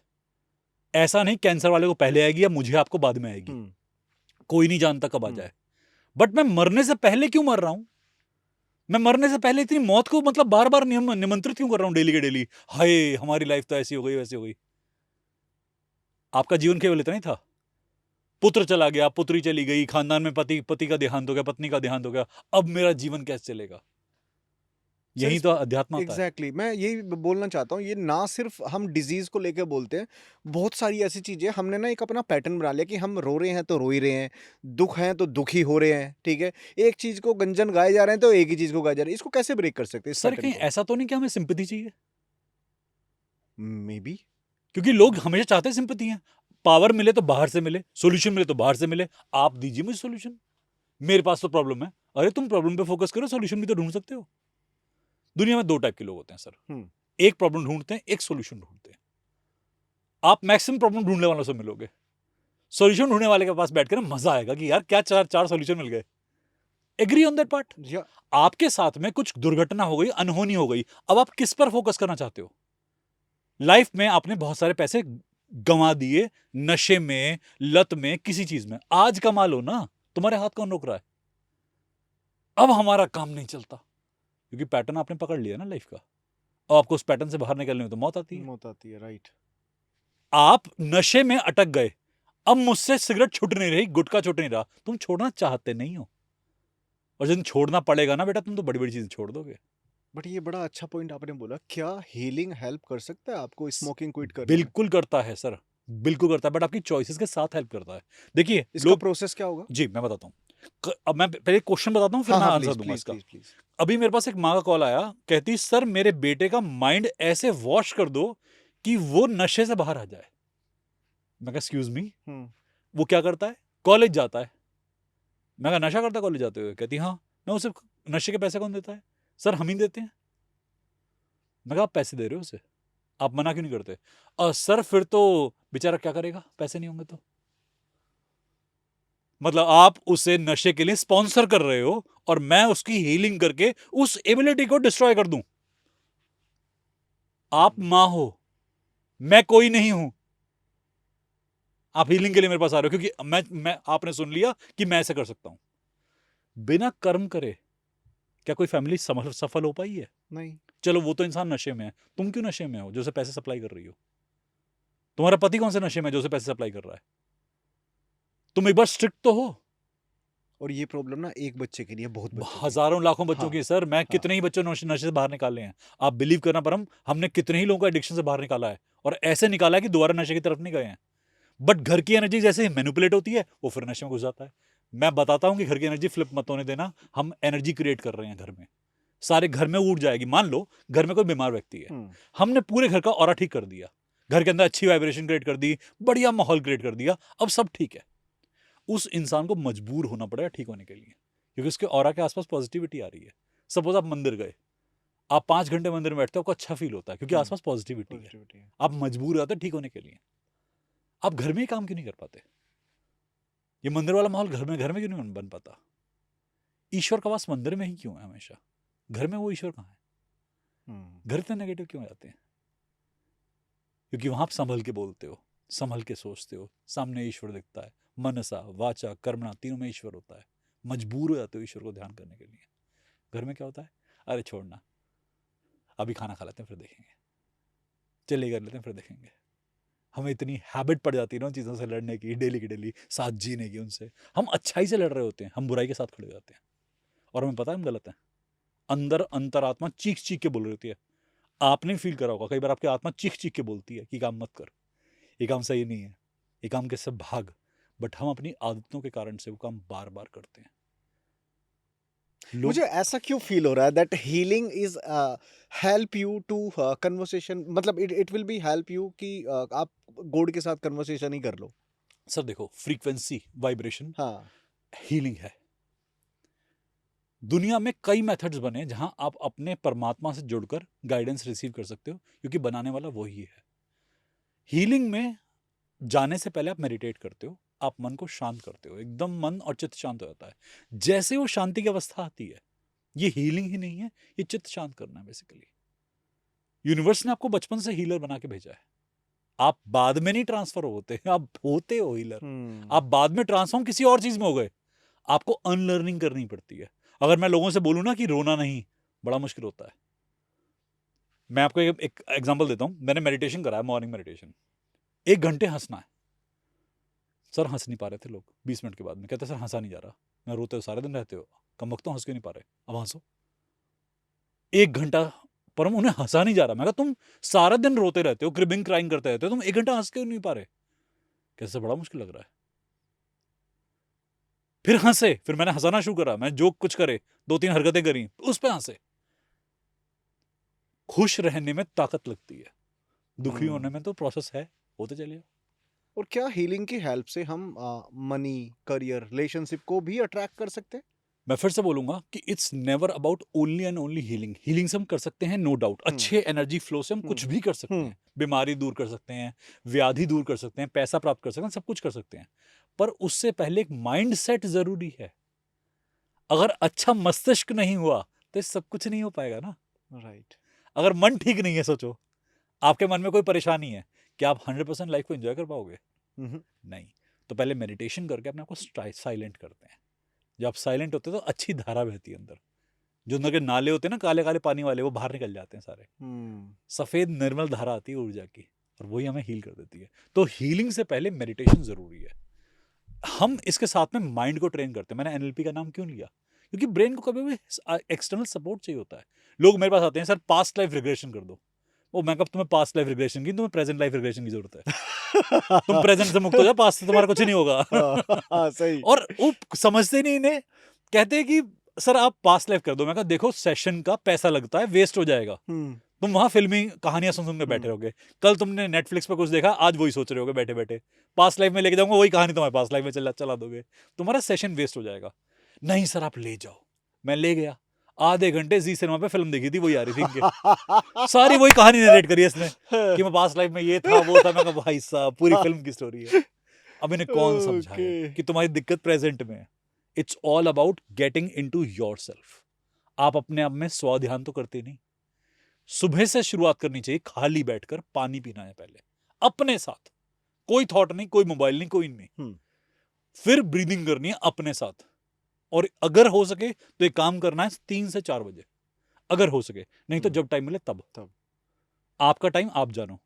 ऐसा नहीं कैंसर वाले को पहले आएगी या मुझे आपको बाद में आएगी, कोई नहीं जानता कब आ जाए। बट मैं मरने से पहले क्यों मर रहा हूं? मैं मरने से पहले इतनी मौत को मतलब बार बार निमंत्रित क्यों कर रहा हूं डेली के डेली? हाय हमारी लाइफ तो ऐसी हो गई वैसी हो गई। आपका जीवन केवल इतना ही था, पुत्र चला गया, पुत्री चली गई, खानदान में पति का देहांत हो गया, पत्नी का देहांत हो गया, अब मेरा जीवन कैसे चलेगा? यही तो अध्यात्म आता है। एग्जैक्टली मैं यही बोलना चाहता हूँ, ये ना सिर्फ हम डिजीज को लेकर बोलते हैं, बहुत सारी ऐसी चीजें हमने ना एक अपना पैटर्न बना लिया कि हम रो रहे हैं तो रो ही रहे हैं, दुख हैं तो दुखी हो रहे हैं। ठीक है, एक चीज को गंजन गाए जा रहे हैं तो एक ही चीज को गाए जा रहे हैं। इसको कैसे ब्रेक कर सकते हैं? सर कहीं ऐसा तो नहीं कि हमें सिंपैथी चाहिए? मे बी, क्योंकि लोग हमेशा चाहते हैं सिंपैथी है, पावर मिले तो बाहर से मिले, सॉल्यूशन मिले तो बाहर से मिले। आप दीजिए मुझे सॉल्यूशन, मेरे पास तो प्रॉब्लम है। अरे तुम प्रॉब्लम पे फोकस करो, सॉल्यूशन भी तो ढूंढ सकते हो। दुनिया में 2 टाइप के लोग होते हैं सर, एक प्रॉब्लम ढूंढते हैं, एक सॉल्यूशन ढूंढते हैं। आप मैक्सिमम प्रॉब्लम ढूंढने वालों से मिलोगे, सॉल्यूशन ढूंढने वाले के पास बैठकर ना मजा आएगा कि यार क्या चार सॉल्यूशन मिल गए। Agree on that part. आपके साथ में कुछ दुर्घटना हो गई, अनहोनी हो गई, अब आप किस पर फोकस करना चाहते हो? लाइफ में आपने बहुत सारे पैसे गंवा दिए, नशे में, लत में, किसी चीज में। आज कमा लो ना, तुम्हारे हाथ कौन रोक रहा है? अब हमारा काम नहीं चलता, क्योंकि पैटर्न आपने पकड़ लिया ना लाइफ का। अब आपको उस पैटर्न से बाहर निकलने में तो मौत आती है। राइट। आप नशे में अटक गए, अब मुझसे सिगरेट छूट नहीं रही, गुटखा छूट नहीं रहा, तुम छोड़ना चाहते नहीं हो, और जिन छोड़ना पड़ेगा ना बेटा, तुम तो बड़ी बड़ी चीजें छोड़ दोगे। बट ये बड़ा अच्छा पॉइंट आपने बोला, क्या हीलिंग हेल्प कर सकता है आपको स्मोकिंग क्विट करने में? बिल्कुल करता है सर, बिल्कुल करता है, बट आपकी चॉइसेस के साथ हेल्प करता है। देखिए इसका प्रोसेस क्या होगा? जी मैं बताता हूँ। अब मैं पहले क्वेश्चन बताता हूँ, फिर मैं आंसर दूंगा इसका। अभी मेरे पास एक माँ का कॉल आया, कहती सर मेरे बेटे का माइंड ऐसे वॉश कर दो कि वो नशे से बाहर आ जाए। मैं कहा एक्सक्यूज मी, वो क्या करता है? कॉलेज जाता है। मैं कहा नशा करता है कॉलेज जाते हुए? कहती हाँ। मैं उसे नशे के पैसे कौन देता है? सर हम ही देते हैं। मैं कहा आप पैसे दे रहे हो उसे, आप मना क्यों नहीं करते? सर फिर तो बेचारा क्या करेगा, पैसे नहीं होंगे तो? मतलब आप उसे नशे के लिए स्पॉन्सर कर रहे हो और मैं उसकी हीलिंग करके उस एबिलिटी को डिस्ट्रॉय कर दूं। आप मां हो, मैं कोई नहीं हूं। आप हीलिंग के लिए मेरे पास आ रहे हो क्योंकि मैं आपने सुन लिया कि मैं ऐसे कर सकता हूं। बिना कर्म करे क्या कोई फैमिली सफल हो पाई है? नहीं। चलो वो तो इंसान नशे में है, तुम क्यों नशे में हो जो उसे पैसे सप्लाई कर रही हो? तुम्हारा पति कौन से नशे में जो उसे पैसे सप्लाई कर रहा है? तुम एक बार स्ट्रिक्ट तो हो। और ये प्रॉब्लम ना एक बच्चे के लिए बहुत हजारों लाखों बच्चों की सर, मैं कितने ही बच्चों नशे से बाहर निकाले हैं। आप बिलीव करना परम, हमने कितने ही लोगों को एडिक्शन से बाहर निकाला है, और ऐसे निकाला है कि दोबारा नशे की तरफ नहीं गए हैं। बट घर की एनर्जी जैसे मैनिपुलेट होती है, वो फिर नशे में घुस जाता है। मैं बताता हूं कि घर की एनर्जी फ्लिप मत होने देना। हम एनर्जी क्रिएट कर रहे हैं घर में, सारे घर में उठ जाएगी। मान लो घर में कोई बीमार व्यक्ति है, हमने पूरे घर का ऑरा ठीक कर दिया, घर के अंदर अच्छी वाइब्रेशन क्रिएट कर दी, बढ़िया माहौल क्रिएट कर दिया, अब सब ठीक है। उस इंसान को मजबूर होना पड़ेगा ठीक होने के लिए, क्योंकि उसके ऑरा के आसपास पॉजिटिविटी आ रही है। सपोज आप मंदिर गए, आप 5 घंटे मंदिर में बैठते हो, आपको अच्छा फील होता है क्योंकि आसपास पॉजिटिविटी है। आप मजबूर होते ठीक होने के लिए। आप घर में ही काम क्यों नहीं कर पाते? ये मंदिर वाला माहौल घर में क्यों नहीं बन पाता? ईश्वर का वास मंदिर में ही क्यों है हमेशा? घर में वो ईश्वर कहाँ है? घर इतने नेगेटिव क्यों जाते हैं? क्योंकि वहां आप संभल के बोलते हो, संभल के सोचते हो, सामने ईश्वर दिखता है, मनसा वाचा कर्मणा तीनों में ईश्वर होता है। मजबूर हो जाते हो ईश्वर को ध्यान करने के लिए। घर में क्या होता है? अरे छोड़ना, अभी खाना खा लेते हैं फिर देखेंगे, चले कर लेते हैं फिर देखेंगे। हमें इतनी हैबिट पड़ जाती है ना उन चीज़ों से लड़ने की, डेली की डेली साथ जीने की उनसे। हम अच्छाई से लड़ रहे होते हैं, हम बुराई के साथ खड़े हो जाते हैं और हमें पता है हम गलत हैं। अंदर अंतरात्मा चीख चीख के बोल रही होती है। आपने फील करा होगा कई बार आपकी आत्मा चीख चीख के बोलती है कि काम मत कर, ये काम सही नहीं है, ये काम के सब भाग। बट हम अपनी आदतों के कारण से वो काम बार बार करते हैं। मुझे ऐसा क्यों फील हो रहा है that healing is help you to conversation, मतलब it will be help you कि आप गॉड के साथ कन्वर्सेशन ही कर लो। सर देखो, फ्रीक्वेंसी वाइब्रेशन हाँ, हीलिंग है। दुनिया में कई मेथड्स बने जहां आप अपने परमात्मा से जुड़कर गाइडेंस रिसीव कर सकते हो, क्योंकि बनाने वाला वही है। हीलिंग में जाने से पहले आप मेडिटेट करते हो, आप मन को शांत करते हो, एकदम मन और चित्त शांत हो जाता है। जैसे वो शांति की अवस्था आती है, ये हीलिंग ही नहीं है, ये चित्त शांत करना है बेसिकली। यूनिवर्स ने आपको बचपन से हीलर बना के भेजा है। आप बाद में नहीं ट्रांसफर होते, आप होते हो हीलर। आप बाद में ट्रांसफॉर्म किसी और चीज में हो गए, आपको अनलर्निंग करनी पड़ती है। अगर मैं लोगों से बोलूं ना कि रोना नहीं, बड़ा मुश्किल होता है। मैं आपको एक एग्जांपल देता हूं। मैंने मेडिटेशन करा है, मॉर्निंग मेडिटेशन। 1 घंटे हंसना है। सर हंस नहीं पा रहे थे लोग 20 मिनट के बाद में, कहते सर हंसा नहीं जा रहा। मैं रोते हो सारे दिन रहते हो, कम वक्त हंस क्यों नहीं पा रहे, अब हंसो। 1 घंटा, पर उन्हें हंसा नहीं जा रहा। मैं कहा तुम सारा दिन रोते रहते हो, क्रिबिंग क्राइंग करते रहते हो, तुम 1 घंटा हंस क्यों नहीं पा रहे? कैसे, बड़ा मुश्किल लग रहा है। फिर हंसे, फिर मैंने हंसाना शुरू करा। मैं जो कुछ करे, 2-3 हरकतें करी, उस पे हंसे। खुश रहने में ताकत लगती है, दुखी होने में तो प्रोसेस है, होते चलिए। और क्या हीलिंग की हेल्प से हम मनी, करियर, रिलेशनशिप को भी अट्रैक्ट कर सकते हैं? मैं फिर से बोलूंगा कि it's never about only and only healing. Healing से हम कर सकते हैं, नो डाउट। अच्छे एनर्जी फ्लो से हम कुछ भी कर सकते हैं। बीमारी दूर कर सकते हैं, व्याधि दूर कर सकते हैं, पैसा प्राप्त कर सकते हैं, सब कुछ कर सकते हैं। पर उससे पहले एक माइंड सेट जरूरी है। अगर अच्छा मस्तिष्क नहीं हुआ तो सब कुछ नहीं हो पाएगा ना। राइट। अगर मन ठीक नहीं है, सोचो आपके मन में कोई परेशानी है, क्या आप 100% लाइफ को एंजॉय कर पाओगे? नहीं। तो पहले मेडिटेशन करके अपने आप को साइलेंट करते हैं। जब आप साइलेंट होते हैं तो अच्छी धारा बहती है अंदर। जो अंदर के नाले होते हैं ना, काले काले पानी वाले, वो बाहर निकल जाते हैं सारे। सफेद निर्मल धारा आती है ऊर्जा की, और वही हमें हील कर देती है। तो हीलिंग से पहले मेडिटेशन जरूरी है। हम इसके साथ में माइंड को ट्रेन करते हैं। मैंने एनएलपी का नाम क्यों लिया? क्योंकि ब्रेन को कभी भी एक्सटर्नल सपोर्ट चाहिए होता है। लोग मेरे पास आते हैं, सर पास्ट लाइफ रिग्रेशन कर दो। वो मैं कब तुम्हें पास्ट लाइफ रिग्रेशन की, तुम्हें प्रेजेंट लाइफ रिग्रेशन की जरूरत है। तुम प्रेजेंट से मुक्त हो जाओ, पास्ट से तुम्हारा कुछ नहीं होगा। सही। और वो समझते नहीं इन्हें, कहते हैं कि सर आप पास्ट लाइफ कर दो। मैं कहा देखो, सेशन का पैसा लगता है, वेस्ट हो जाएगा। तुम वहां फिल्मी कहानियां सुन के बैठे रहोगे। कल तुमने नेटफ्लिक्स पे कुछ देखा, आज वही सोच रहे होगे बैठे बैठे। पास्ट लाइफ में लेके जाऊंगा, वही कहानी तुम्हारे पास्ट लाइफ में चला दोगे, तुम्हारा सेशन वेस्ट हो जाएगा। नहीं सर आप ले जाओ। मैं ले गया, आधे घंटे जी सिनेमा पे फिल्म देखी थी, वही आ रही थी। सारी वही कहानी नरेट करी इसने कि मैं पास्ट लाइफ में ये था वो था। मैं कहा भाई साहब, पूरी फिल्म की स्टोरी है। अब इन्हें कौन समझाए कि तुम्हारी दिक्कत प्रेजेंट में है। It's all about getting into yourself. आप अपने आप में स्वाध्यान तो करते नहीं। सुबह से शुरुआत करनी चाहिए, खाली बैठकर पानी पीना है पहले अपने साथ, कोई थॉट नहीं, कोई मोबाइल नहीं, कोई नहीं। फिर ब्रीदिंग करनी है अपने साथ। और अगर हो सके तो एक काम करना है 3 से 4 बजे, अगर हो सके। नहीं तो जब टाइम मिले तब आपका टाइम आप जानो।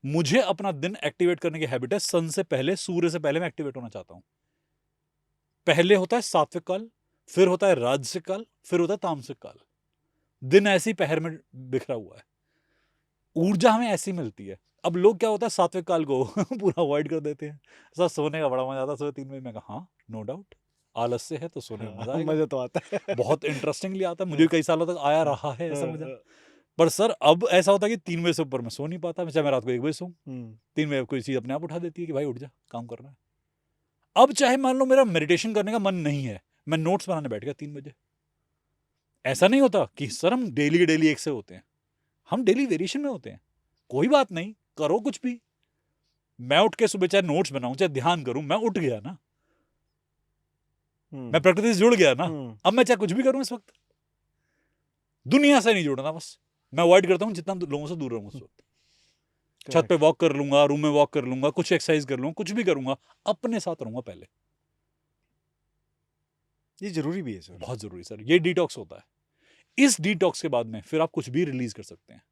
मुझे अपना दिन एक्टिवेट करने की हैबिट है। सन से पहले, सूर्य से पहले मैं एक्टिवेट होना चाहता हूं। पहले होता है सात्विक काल, फिर होता है राजसिक काल, फिर होता है तामसिक काल। दिन ऐसी पहर में बिखरा हुआ है, ऊर्जा हमें ऐसी मिलती है। अब लोग क्या होता है, सात्विक काल को पूरा अवॉइड कर देते हैं। सर सोने का बड़ा मजा आता है सुबह 3 बजे। मैं कहा हाँ नो डाउट, आलस से है तो सोने में मजा आएगा। मजा तो आता है। बहुत इंटरेस्टिंगली आता है, मुझे कई सालों तक आया रहा है ऐसा मजा। पर सर अब ऐसा होता है कि 3 बजे से ऊपर मैं सो नहीं पाता। चाहे मैं रात को 1 बजे सोऊं, 3 बजे कोई चीज अपने आप उठा देती है कि भाई उठ जा, काम करना है। अब चाहे मान लो मेरा मेडिटेशन करने का मन नहीं है, मैं नोट्स बनाने बैठ गया 3 बजे, ऐसा नहीं होता कि सर हम डेली एक से होते हैं, हम डेली वेरिएशन में होते हैं। कोई बात नहीं, करो कुछ भी। मैं उठ के सुबह चाहे नोट्स बनाऊं चाहे ध्यान करूं, मैं उठ गया ना, मैं प्रकृति से जुड़ गया ना। अब मैं चाहे कुछ भी करूं इस वक्त, दुनिया से नहीं जुड़ना, बस मैं अवॉइड करता हूं जितना लोगों से दूर रहूं उस वक्त। छत पे वॉक कर लूंगा, रूम में वॉक कर लूंगा, कुछ एक्सरसाइज कर लूंगा, कुछ भी करूंगा, अपने साथ रहूंगा पहले। ये जरूरी भी है सर, बहुत जरूरी सर, ये डिटॉक्स होता है। इस डिटॉक्स के बाद में फिर आप कुछ भी रिलीज कर सकते हैं।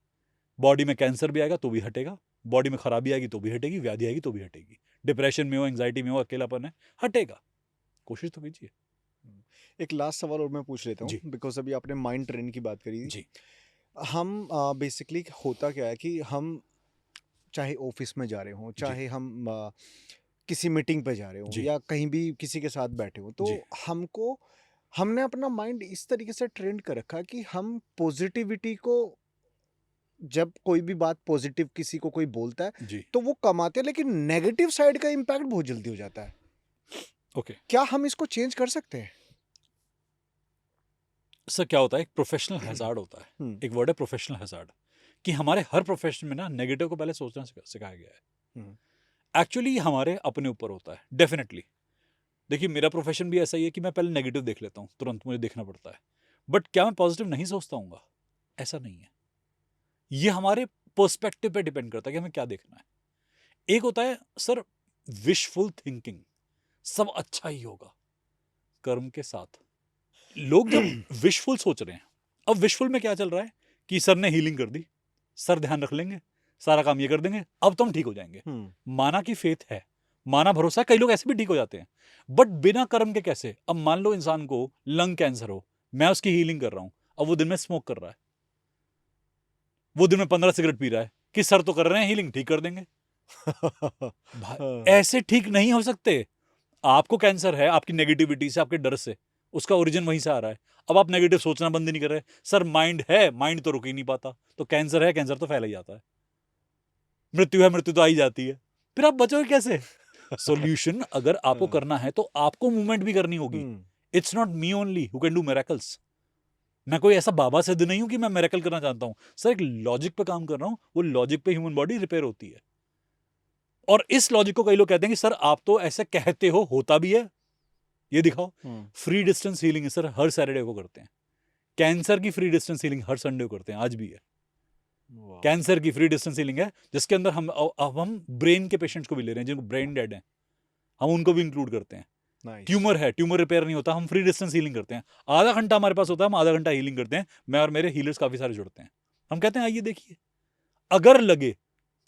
बॉडी में कैंसर भी आएगा तो भी हटेगा, बॉडी में खराबी आएगी तो भी हटेगी, व्याधि आएगी तो भी हटेगी, डिप्रेशन में हो, एंजाइटी में हो, अकेलापन है, हटेगा। कोशिश तो कीजिए। एक लास्ट सवाल और मैं पूछ लेता हूँ, बिकॉज अभी आपने माइंड ट्रेन की बात करी जी। हम बेसिकली होता क्या है कि हम चाहे ऑफिस में जा रहे हों, चाहे हम किसी मीटिंग पे जा रहे हों या कहीं भी किसी के साथ बैठे हो, तो हमने अपना माइंड इस तरीके से ट्रेन कर रखा कि हम पॉजिटिविटी को, जब कोई भी बात पॉजिटिव किसी को कोई बोलता है तो वो कमाते हैं, लेकिन नेगेटिव साइड का इम्पैक्ट बहुत जल्दी हो जाता है। क्या हम इसको चेंज कर सकते हैं? सर क्या होता है, एक प्रोफेशनल हैजार्ड होता है, एक वर्ड है प्रोफेशनल हैजार्ड, कि हमारे हर प्रोफेशन में ना नेगेटिव को पहले सोचना सिखाया गया है। एक्चुअली हमारे अपने ऊपर होता है, डेफिनेटली। देखिए मेरा प्रोफेशन भी ऐसा ही है कि मैं पहले नेगेटिव देख लेता हूँ, तुरंत मुझे देखना पड़ता है, बट क्या मैं पॉजिटिव नहीं सोचता हूँ? ऐसा नहीं है। ये हमारे पर्सपेक्टिव पे डिपेंड करता है कि हमें क्या देखना है। एक होता है सर विशफुल थिंकिंग, सब अच्छा ही होगा कर्म के साथ। लोग जब विशफुल सोच रहे हैं, अब विशफुल में क्या चल रहा है कि सर ने हीलिंग कर दी, सर ध्यान रख लेंगे, सारा काम ये कर देंगे, अब तो हम ठीक हो जाएंगे। माना कि फेथ है, माना भरोसा, कई लोग ऐसे भी ठीक हो जाते हैं, बट बिना कर्म के कैसे? अब मान लो इंसान को लंग कैंसर हो, मैं उसकी हीलिंग कर रहा हूं, अब वो दिन में स्मोक कर रहा है, वो दिन में 15 सिगरेट पी रहा है, कि सर तो कर रहे हैं हीलिंग, ठीक कर देंगे। ऐसे ठीक नहीं हो सकते। आपको कैंसर है आपकी नेगेटिविटी से, आपके डर से, उसका ओरिजिन वहीं से आ रहा है। अब आप नेगेटिव सोचना बंद नहीं कर रहे, सर माइंड है, माइंड तो रुक ही नहीं पाता, तो कैंसर है, कैंसर तो फैला ही जाता है, मृत्यु है, मृत्यु तो आई जाती है, फिर आप बचोगे कैसे? सॉल्यूशन अगर आपको करना है तो आपको मूवमेंट भी करनी होगी। It's not me only who can do miracles. मैं कोई ऐसा बाबा सिद्ध नहीं हूं कि मैं मिरेकल करना चाहता हूं, सर एक लॉजिक पे काम कर रहा हूं, वो लॉजिक पे ह्यूमन बॉडी रिपेयर होती है। और इस लॉजिक को कई लोग कहते हैं कि सर आप तो ऐसे कहते हो, होता भी है, ये दिखाओ। फ्री डिस्टेंस हीलिंग है सर, हर सैटरडे को करते हैं। कैंसर की फ्री डिस्टेंस हीलिंग हर संडे को करते हैं, आज भी है। कैंसर की फ्री डिस्टेंस हीलिंग है, जिसके अंदर हम ब्रेन के पेशेंट्स को भी ले रहे हैं, जिनको ब्रेन डेड है, हम उनको भी इंक्लूड करते हैं। ट्यूमर है, ट्यूमर रिपेयर नहीं होता, हम फ्री डिस्टेंस हीलिंग करते हैं। आधा घंटा हमारे पास होता है, हम आधा घंटा हीलिंग करते हैं। मैं और मेरे हीलर्स काफी सारे जुड़ते हैं। हम कहते हैं आइए देखिए, अगर लगे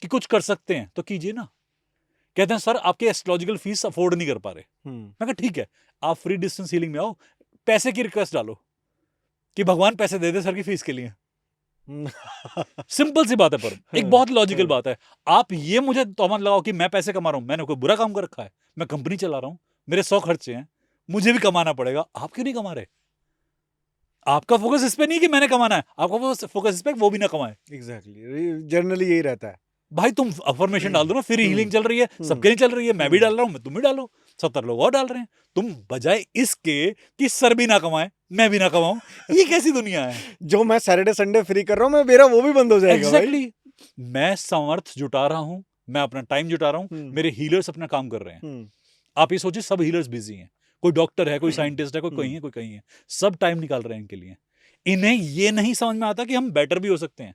कि कुछ कर सकते हैं तो कीजिए ना। कहते हैं सर आपके एस्ट्रोलॉजिकल फीस अफोर्ड नहीं कर पा रहे। मैं कहा ठीक है, आप फ्री डिस्टेंस हीलिंग में आओ, पैसे की रिक्वेस्ट डालो कि भगवान पैसे दे दे सर की फीस के लिए। सिंपल सी बात है, पर एक बहुत लॉजिकल बात है। आप ये मुझे तोहमत लगाओ कि मैं पैसे कमा रहा हूं, मैंने कोई बुरा काम कर रखा है? मैं कंपनी चला रहा हूं, मेरे 100 खर्चे हैं, मुझे भी कमाना पड़ेगा, आप क्यों नहीं कमा रहे? आपका फोकस इस पे नहीं कि मैंने कमाना है, आपका फोकस इस पे वो भी ना कमाए। एग्जैक्टली, जनरली यही रहता है। भाई तुम अफर्मेशन डाल दो ना, फ्री हीलिंग चल रही है, सबके नहीं चल रही है, मैं भी डाल रहा हूं, तुम भी डालो, 70 लोग और डाल रहे हैं। तुम बजाय इसके कि सर भी ना कमाए, मैं भी ना कमाऊं, ये कैसी दुनिया है? जो मैं सैटरडे संडे फ्री कर रहा हूं, मैं मेरा वो भी बंद हो जाएगा। एग्जैक्टली, मैं समर्थ जुटा रहा हूं, मैं अपना टाइम जुटा रहा हूं, मेरे हीलर्स अपना काम कर रहे हैं। आप ये सोचिए, सब हीलर्स बिजी हैं, कोई डॉक्टर है, कोई साइंटिस्ट है, कोई कहीं है, कोई कहीं है, सब टाइम निकाल रहे हैं इनके लिए। इन्हें ये नहीं समझ में आता कि हम बेटर भी हो सकते हैं,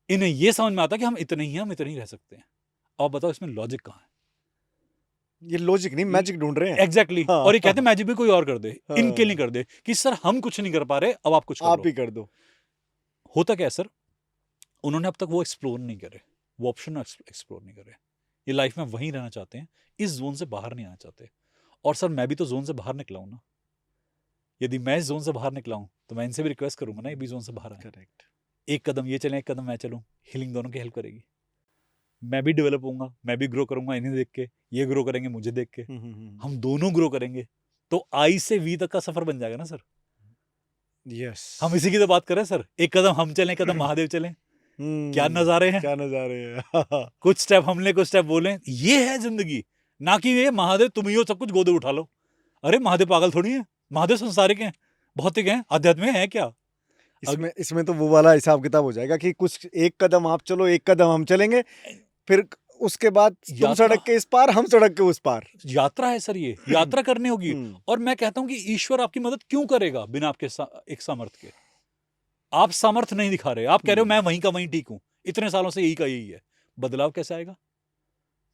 इन्हें ये समझ में आता कि हम इतने ही हैं, हम इतने ही रह सकते हैं। और बताओ इसमें लॉजिक कहां है? ये लॉजिक नहीं, मैजिक ढूंढ रहे हैं। एग्जैक्टली और ये कहते हैं मैजिक भी कोई और कर दे, इनके लिए कर दे कि सर हम कुछ नहीं कर पा रहे, अब आप कुछ आप ही कर दो। होता क्या है सर, उन्होंने अब तक वो एक्सप्लोर नहीं करे, वो ऑप्शन एक्सप्लोर नहीं करे। ये लाइफ में वहीं रहना चाहते हैं, इस जोन से बाहर नहीं आना चाहते। और सर मैं भी तो जोन से बाहर निकला हूं ना। यदि मैं इस जोन से बाहर निकला हूं तो मैं इनसे भी रिक्वेस्ट करूंगा ना, ये भी जोन से बाहर आए। करेक्ट। एक कदम ये चलें, एक कदम मैं चलूं, हीलिंग दोनों की हेल्प करेगी। मैं भी डेवलप होऊंगा, मैं भी ग्रो करूंगा इन्हें देख के, ये ग्रो करेंगे मुझे देख के, हम दोनों ग्रो करेंगे, तो आई से वी तक का सफर बन जाएगा ना सर। यस, हम इसी की तो बात कर रहे हैं सर। एक कदम हम चलें, एक कदम महादेव चलें। क्या नजारे हैं, क्या नजारे हैं। कुछ स्टेप हमने, कुछ स्टेप बोले, ये है जिंदगी। ना कि ये महादेव तुम ही हो, सब कुछ गोदे उठा लो। अरे महादेव पागल थोड़ी है, महादेव संसारिक हैं, भौतिक हैं, आध्यात्मिक हैं क्या? इसमें तो वो वाला हिसाब किताब हो जाएगा कि कुछ एक कदम आप चलो, एक कदम हम चलेंगे, फिर उसके बाद तुम सड़क के इस पार, हम सड़क के उस पार। यात्रा है सर, ये यात्रा करनी होगी। और मैं कहता हूं कि ईश्वर आपकी मदद क्यों करेगा बिना आपके एक सामर्थ्य के? आप सामर्थ्य नहीं दिखा रहे, आप कह रहे हो मैं वहीं का वहीं ठीक हूं, इतने सालों से यही का यही है। बदलाव कैसे आएगा?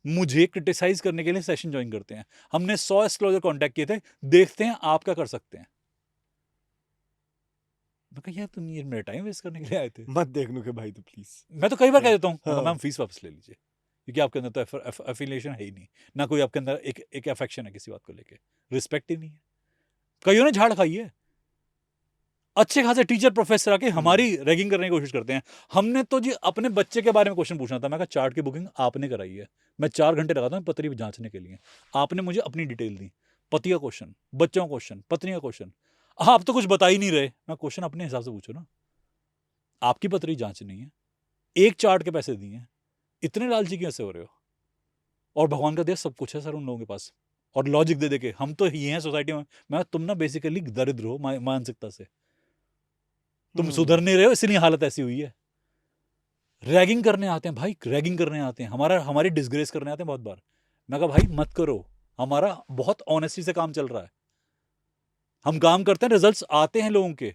मुझे क्रिटिसाइज करने के लिए सेशन ज्वाइन करते हैं। हमने 100 एस्ट्रोलॉजर कांटेक्ट किए थे, देखते हैं आप क्या कर सकते हैं। मैं कहा यार तुम ये मेरा टाइम वेस्ट करने के लिए आए थे? मत देखने के भाई, तो प्लीज। मैं तो कई बार कह देता हूँ मैम फीस वापस ले लीजिए, क्योंकि आपके अंदर तो एफिलिएशन है ही नहीं, ना कोई आपके अंदर एक अफेक्शन है किसी बात को लेके, रिस्पेक्ट ही नहीं है। कईयों ने झाड़ खाई है, अच्छे खासे टीचर प्रोफेसर आके हमारी रैगिंग करने की कोशिश करते हैं। हमने तो जी अपने बच्चे के बारे में क्वेश्चन पूछना था, मैं कहा चार्ट की बुकिंग आपने कराई है, मैं 4 घंटे लगाता हूँ पत्री जांचने के लिए, आपने मुझे अपनी डिटेल दी, पति का क्वेश्चन, बच्चों का क्वेश्चन, पत्नी का क्वेश्चन, आप तो कुछ बता ही नहीं रहे। मैं क्वेश्चन अपने हिसाब से पूछो ना, आपकी पत्री जांचनी है, एक चार्ट के पैसे दिए हैं, इतने लालची कैसे हो रहे हो? और भगवान का दिया सब कुछ है सर उन लोगों के पास, और लॉजिक दे के हम तो ये हैं सोसाइटी में। मैं तुम ना बेसिकली दरिद्र हो मानसिकता से, तुम सुधर नहीं रहे हो, इसलिए हालत ऐसी हुई है। रैगिंग करने आते हैं भाई, रैगिंग करने आते हैं, हमारी डिसग्रेस करने आते हैं बहुत बार। मैं कहा भाई मत करो, हमारा बहुत ऑनेस्टी से काम चल रहा है, हम काम करते हैं, रिजल्ट्स आते हैं लोगों के,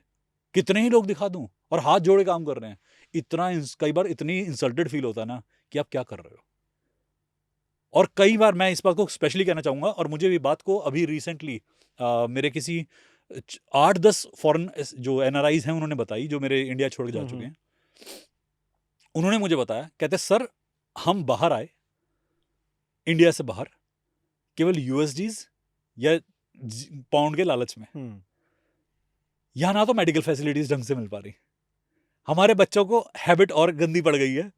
कितने ही लोग दिखा दूं, और हाथ जोड़े काम कर रहे हैं। इतना कई बार इतनी इंसल्टेड फील होता है ना कि आप क्या कर रहे हो। और कई बार मैं इस बात को स्पेशली कहना चाहूंगा, और मुझे ये बात को अभी रिसेंटली मेरे किसी 8-10 फॉरेन जो एनआरआईज हैं उन्होंने बताई, जो मेरे इंडिया छोड़ के जा चुके हैं। उन्होंने मुझे बताया, कहते सर हम बाहर आए इंडिया से बाहर केवल यूएसडीज या पाउंड के लालच में। यहां ना तो मेडिकल फैसिलिटीज ढंग से मिल पा रही, हमारे बच्चों को हैबिट और गंदी पड़ गई है,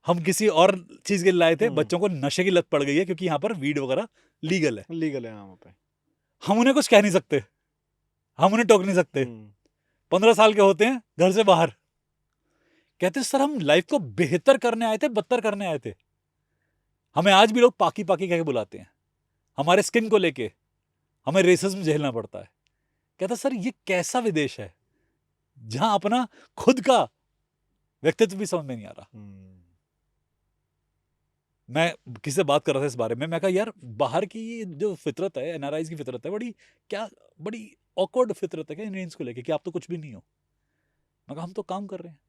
हम किसी और चीज के लिए लाए थे, बच्चों को नशे की लत पड़ गई है, क्योंकि यहाँ पर वीड वगैरह लीगल है वहां पे। हम उन्हें कुछ कह नहीं सकते, हम उन्हें टोक नहीं सकते। 15 साल के होते हैं घर से बाहर, कहते सर हम लाइफ को बेहतर करने आए थे, बदतर करने आए थे। हमें आज भी लोग पाकी पाकी कह के बुलाते हैं, हमारे स्किन को लेके हमें रेसिज्म झेलना पड़ता है। कहता सर ये कैसा विदेश है जहां अपना खुद का व्यक्तित्व भी समझ में नहीं आ रहा। मैं किसी से बात कर रहा था इस बारे में, मैं कहा यार बाहर की ये जो फितरत है, एनआरआईज की फितरत है, बड़ी ऑकवर्ड फितरत है क्या इंडियंस को लेके, कि आप तो कुछ भी नहीं हो। मैं कहा हम तो काम कर रहे हैं,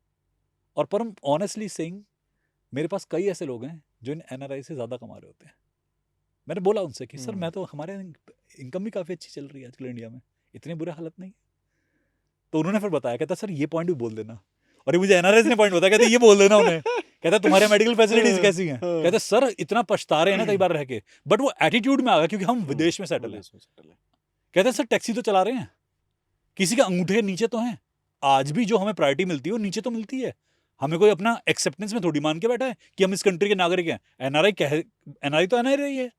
और पर हम ऑनेस्टली सेइंग मेरे पास कई ऐसे लोग हैं जो इन एनआरआई से ज़्यादा कमा रहे होते हैं। मैंने बोला उनसे कि सर मैं तो, हमारे इनकम भी काफ़ी अच्छी चल रही है आजकल इंडिया में, इतनी बुरी हालत नहीं। तो उन्होंने फिर बताया, कहता सर ये पॉइंट भी बोल देना, और ये मुझे एनआरआई ने पॉइंट बताया, कहते ये बोल देना उन्हें, कहता तुम्हारे मेडिकल फैसिलिटीज कैसी हैं? कहते सर इतना पछता रहे हैं ना कई बार रह के, बट वो एटीट्यूड में आ गया क्योंकि हम विदेश में सेटल हैं। कहते सर टैक्सी तो चला रहे हैं, किसी के अंगूठे के नीचे तो हैं, आज भी जो हमें प्रायोरिटी मिलती है वो नीचे तो मिलती है। हमें कोई अपना एक्सेप्टेंस में थोड़ी मान के बैठा है कि हम इस कंट्री के नागरिक हैं। एनआरआई तो एनआरआई है,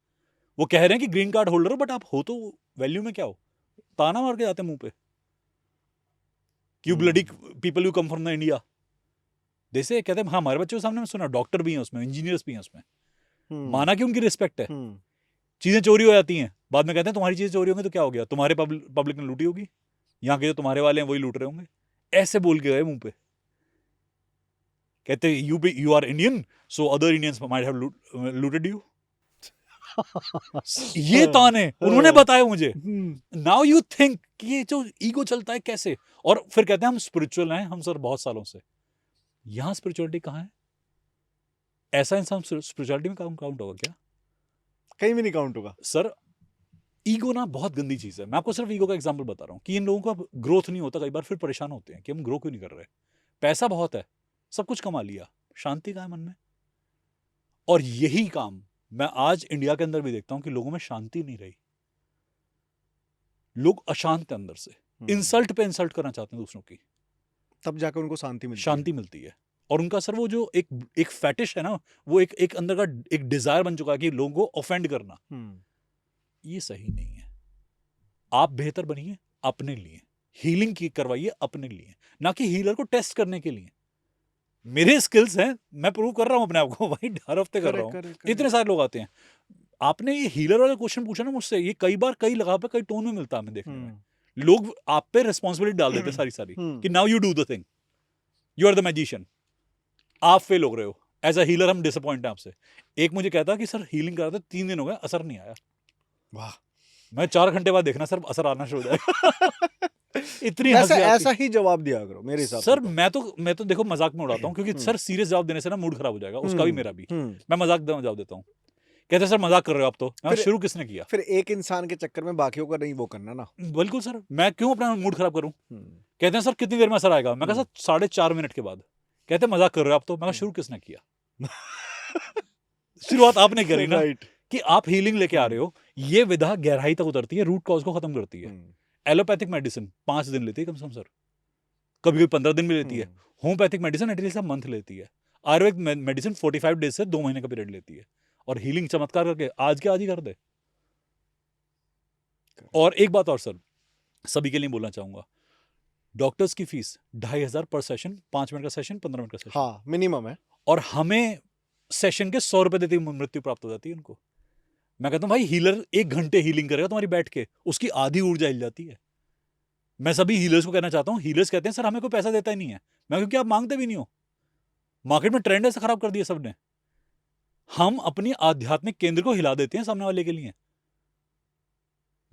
वो कह रहे हैं कि ग्रीन कार्ड होल्डर हो, बट आप हो तो वैल्यू में क्या हो? ताना मार के जाते मुंह पे, you bloody people you come from the India. जैसे कहते हैं हाँ हमारे बच्चों के सामने में सुना, डॉक्टर भी हैं उसमें, इंजीनियर्स भी हैं उसमें, माना कि उनकी रिस्पेक्ट है। चीजें चोरी हो जाती हैं, बाद में कहते हैं तुम्हारी चीजें चोरी होंगी तो क्या हो गया, तुम्हारे पब्लिक ने लूटी होगी, यहाँ के जो तुम्हारे वाले हैं वही लूट रहे होंगे। ऐसे बोल के गए मुंह पे, कहते you are Indian so other Indians might have looted you. ये ताने उन्होंने बताया मुझे। नाउ यू थिंक कि ये जो ईगो चलता है कैसे। और फिर कहते हैं हम स्पिरिचुअल हैं, हम सर बहुत सालों से। यहां स्पिरिचुअलिटी कहां है? ऐसा इंसान स्पिरिचुअलिटी में काउंट होगा क्या? कहीं भी नहीं काउंट होगा सर। ईगो ना बहुत गंदी चीज है। मैं आपको सिर्फ ईगो का एग्जांपल बता रहा हूं कि इन लोगों का ग्रोथ नहीं होता, कई बार फिर परेशान होते हैं कि हम ग्रो क्यों नहीं कर रहे। पैसा बहुत है, सब कुछ कमा लिया, शांति कहां है मन में? और यही काम मैं आज इंडिया के अंदर भी देखता हूं कि लोगों में शांति नहीं रही, लोग अशांत है अंदर से, इंसल्ट पे इंसल्ट करना चाहते हैं दूसरों की, तब जाकर उनको शांति मिलती है। और उनका सर वो जो एक फैटिश है ना, वो एक अंदर का एक डिजायर बन चुका है कि लोगों को ऑफेंड करना। ये सही नहीं है। आप बेहतर बनिए अपने लिए, हीलिंग की करवाइए अपने लिए, ना कि हीलर को टेस्ट करने के लिए। मेरे स्किल्स हैं, मैं प्रूव कर रहा हूं अपने आप को भाई, हर हफ्ते कर रहा हूं। इतने सारे लोग आते हैं, आपने ये हीलर वाला क्वेश्चन पूछा ना मुझसे, ये कई बार कई लगा पे कई टोन में मिलता है हमें देखने में। लोग आप पे रिस्पॉन्सिबिलिटी डाल देते हैं सारी कि now you do the thing, you are the magician, आप फेल हो रहे हो। एज अ हीलर हम डिसअपॉइंट हैं आपसे। एक मुझे कहता कि सर हीलिंग करा था 3 दिन हो गए, असर नहीं आया। वाह, मैं 4 घंटे बाद देखना सर असर आना शुरू हो जाएगा। इतनी ऐसा हंसी आती। ऐसा ही जवाब दिया करो मेरे हिसाब से सर तो। मैं तो देखो मजाक में उड़ाता हूँ, क्योंकि सर सीरियस जवाब देने से ना मूड खराब हो जाएगा, उसका भी मेरा भी। मैं मजाक जवाब देता हूँ। कहते सर मजाक कर रहे हो आप तो। फिर- शुरू किसने किया? फिर एक इंसान के चक्कर में बाकियों का नहीं वो करना ना। बिल्कुल सर, मैं क्यों अपना मूड खराब करूं? कहते हैं सर कितनी देर में असर आएगा? मैं कहा सर 4.5 मिनट के बाद। कहते हैं मजाक कर रहे हो आप तो। मैं कहा शुरू किसने किया? शुरुआत आपने करी ना, राइट। कि आप हीलिंग लेके आ रहे हो। ये विधा गहराई तक उतरती है, रूट कॉज को खत्म करती है। एलोपैथिक मेडिसिन 5 दिन लेती है कम से कम सर, कभी कभी 15 दिन भी लेती है। होम्योपैथिक मेडिसिन एटलीस्ट मंथ लेती है। आयुर्वेद मेडिसिन 45 डेज से 2 महीने का पीरियड लेती है। और हीलिंग चमत्कार करके आज के आज ही कर दे। और एक बात और सर, सभी के लिए बोलना चाहूंगा, डॉक्टर्स की फीस 2,500 पर सेशन, 5 मिनट का सेशन, 15 मिनट का सेशन। हाँ, मिनिमम है। और हमें सेशन के 100 रुपए देती मृत्यु प्राप्त हो जाती है उनको। मैं कहता हूं भाई हीलर 1 घंटे हीलिंग करेगा तुम्हारी बैठ के, उसकी आधी ऊर्जा हिल जाती है। मैं सभी हीलर्स को कहना चाहता हूं, हीलर्स कहते हैं सर हमें कोई पैसा देता ही नहीं है। मैं क्योंकि आप मांगते भी नहीं हो। मार्केट में ट्रेंड ऐसा खराब कर दिया सबने। हम अपनी आध्यात्मिक केंद्र को हिला देते हैं सामने वाले के लिए।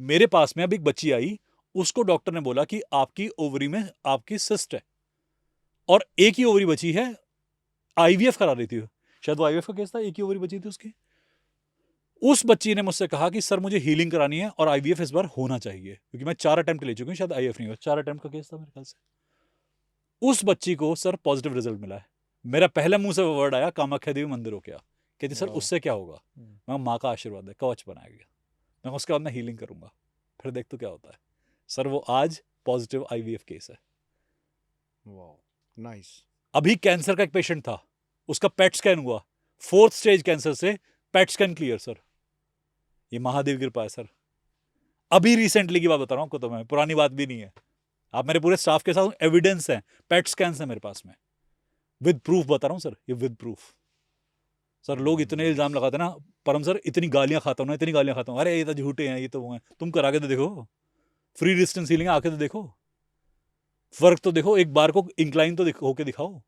मेरे पास में अब एक बच्ची आई, उसको डॉक्टर ने बोला कि आपकी ओवरी में आपकी सिस्ट है, और एक ही ओवरी बची है। आईवीएफ करा रही थी, शायद वो आईवीएफ का केस था, एक ही ओवरी बची थी उसकी। उस बच्ची ने मुझसे कहा कि सर मुझे हीलिंग करानी है और आईवीएफ इस बार होना चाहिए, क्योंकि मैं 4 अटेम्प्ट ले चुकी हूँ, शायद आईवीएफ नहीं हुआ। 4 अटेम्प्ट का केस था मेरे ख्याल से। उस बच्ची को सर पॉजिटिव रिजल्ट मिला है। मेरा पहले मुंह से वर्ड आया कामाख्या देवी मंदिर हो गया। कहती सर उससे क्या होगा? मैं माँ का आशीर्वाद है, कवच बनाया गया। मैं उसके बाद मैं हीलिंग करूंगा, फिर देख तो क्या होता है। सर वो आज पॉजिटिव आईवीएफ केस है। नाइस। अभी कैंसर का एक पेशेंट था, उसका पेट स्कैन हुआ, 4th स्टेज कैंसर से पेट स्कैन क्लियर सर। ये महादेव की कृपा है सर। अभी रिसेंटली की बात बता रहा हूं आपको, तो मैं पुरानी बात भी नहीं है। आप मेरे पूरे स्टाफ के साथ एविडेंस है, पेट स्कैन है मेरे पास में, विद प्रूफ बता रहा हूं सर, ये विद प्रूफ। सर लोग इतने इल्जाम लगाते ना, परम सर इतनी गालियां खाता हूं ना, इतनी गालियां खाता हूं, अरे ये तो झूठे हैं, ये तो वो हैं। तुम करा के तो देखो, फ्री डिस्टेंस हीलिंग आके तो देखो, फर्क तो देखो, एक बार को इंक्लाइन तो होके दिखाओ।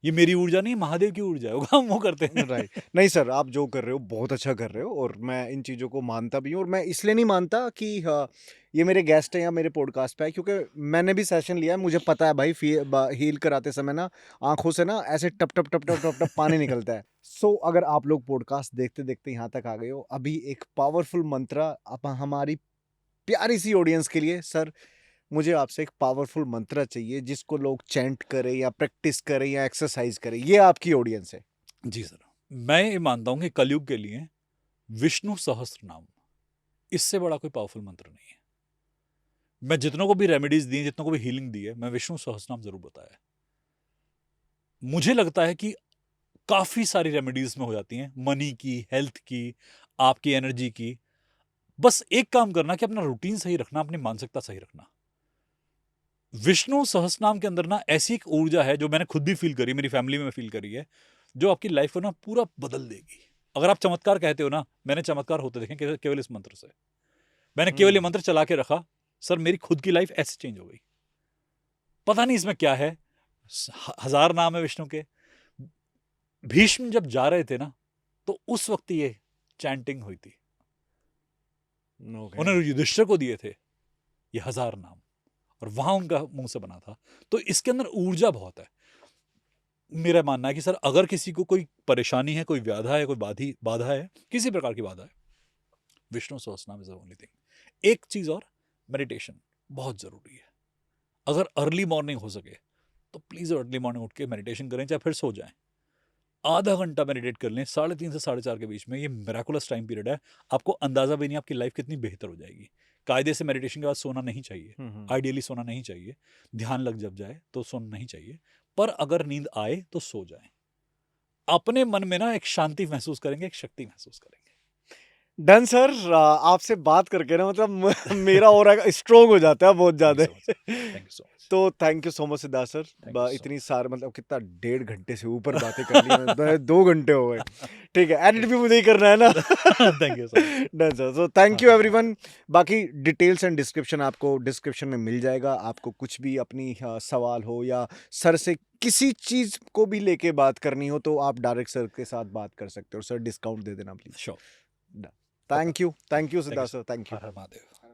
ये मेरी ऊर्जा नहीं, महादेव की ऊर्जा है, हम वो करते हैं। राइट। नहीं सर, आप जो कर रहे हो बहुत अच्छा कर रहे हो, और मैं इन चीज़ों को मानता भी हूँ। और मैं इसलिए नहीं मानता कि ये मेरे गेस्ट हैं या मेरे पॉडकास्ट पे है, क्योंकि मैंने भी सेशन लिया है, मुझे पता है भाई हील कराते समय ना आंखों से ना ऐसे टप टप टप टप टप टप पानी निकलता है। सो अगर आप लोग पॉडकास्ट देखते देखते यहाँ तक आ गए हो, अभी एक पावरफुल मंत्र आप हमारी प्यारी सी ऑडियंस के लिए। सर मुझे आपसे एक पावरफुल मंत्र चाहिए जिसको लोग चैंट करें या प्रैक्टिस करें या एक्सरसाइज करें, ये आपकी ऑडियंस है। जी सर, मैं ये मानता हूं कि कलयुग के लिए विष्णु सहस्त्र नाम, इससे बड़ा कोई पावरफुल मंत्र नहीं है। मैं जितनों को भी रेमेडीज दी, जितनों को भी हीलिंग दी है, मैं विष्णु सहस्त्र नाम जरूर बताया। मुझे लगता है कि काफी सारी रेमेडीज में हो जाती हैं, मनी की, हेल्थ की, आपकी एनर्जी की। बस एक काम करना कि अपना रूटीन सही रखना, अपनी मानसिकता सही रखना। विष्णु सहस्त्रनाम के अंदर ना ऐसी एक ऊर्जा है जो मैंने खुद भी फील करी, मेरी फैमिली में फील करी है, जो आपकी लाइफ को ना पूरा बदल देगी। अगर आप चमत्कार कहते हो ना, मैंने चमत्कार होते देखे केवल इस मंत्र से। मैंने केवल ये मंत्र चला के रखा, सर मेरी खुद की लाइफ ऐसे चेंज हो गई। पता नहीं इसमें क्या है, 1000 नाम है विष्णु के। भीष्म जब जा रहे थे ना, तो उस वक्त ये चैंटिंग हुई थी। उन्होंने युधिष्ठिर को दिए थे ये 1000 नाम, और वहां उनका मुंह से बना था। तो इसके अंदर ऊर्जा बहुत है। मेरा मानना है कि सर अगर किसी को कोई परेशानी है, कोई व्याधा है, कोई बाधा है, किसी प्रकार की बाधा है, Vishnu Sahasranama is the only thing. एक चीज और, मेडिटेशन बहुत जरूरी है। अगर अर्ली मॉर्निंग हो सके तो प्लीज अर्ली मॉर्निंग उठ के मेडिटेशन करें, चाहे फिर सो जाएं। आधा घंटा मेडिटेट कर लें 3:30 से 4:30 के बीच में। ये मिराकुलस टाइम पीरियड है, आपको अंदाजा भी नहीं आपकी लाइफ कितनी बेहतर हो जाएगी। कायदे से मेडिटेशन के बाद सोना नहीं चाहिए, आइडियली सोना नहीं चाहिए। ध्यान लग जब जाए तो सोना नहीं चाहिए, पर अगर नींद आए तो सो जाएं। अपने मन में ना एक शांति महसूस करेंगे, एक शक्ति महसूस करेंगे। डन सर, आपसे बात करके ना मतलब मेरा और स्ट्रोंग हो जाता है बहुत ज्यादा। Thank you so much. तो thank you so much Siddharth sir, Thank you so इतनी सार मतलब कितना 1.5 घंटे से ऊपर बातें कर ली मैंने, 2 घंटे हो गए। ठीक है, एडिट भी मुझे ही करना है ना। Thank you so much. Done sir, so thank you everyone. बाकी डिटेल्स एंड डिस्क्रिप्शन आपको डिस्क्रिप्शन में मिल जाएगा। आपको कुछ भी अपनी सवाल हो या सर से किसी चीज को भी लेके बात करनी हो तो आप डायरेक्ट सर के साथ बात कर सकते हो। सर डिस्काउंट दे देना please. Sure. Thank you Siddharth sir, thank you. Her her Mahadev.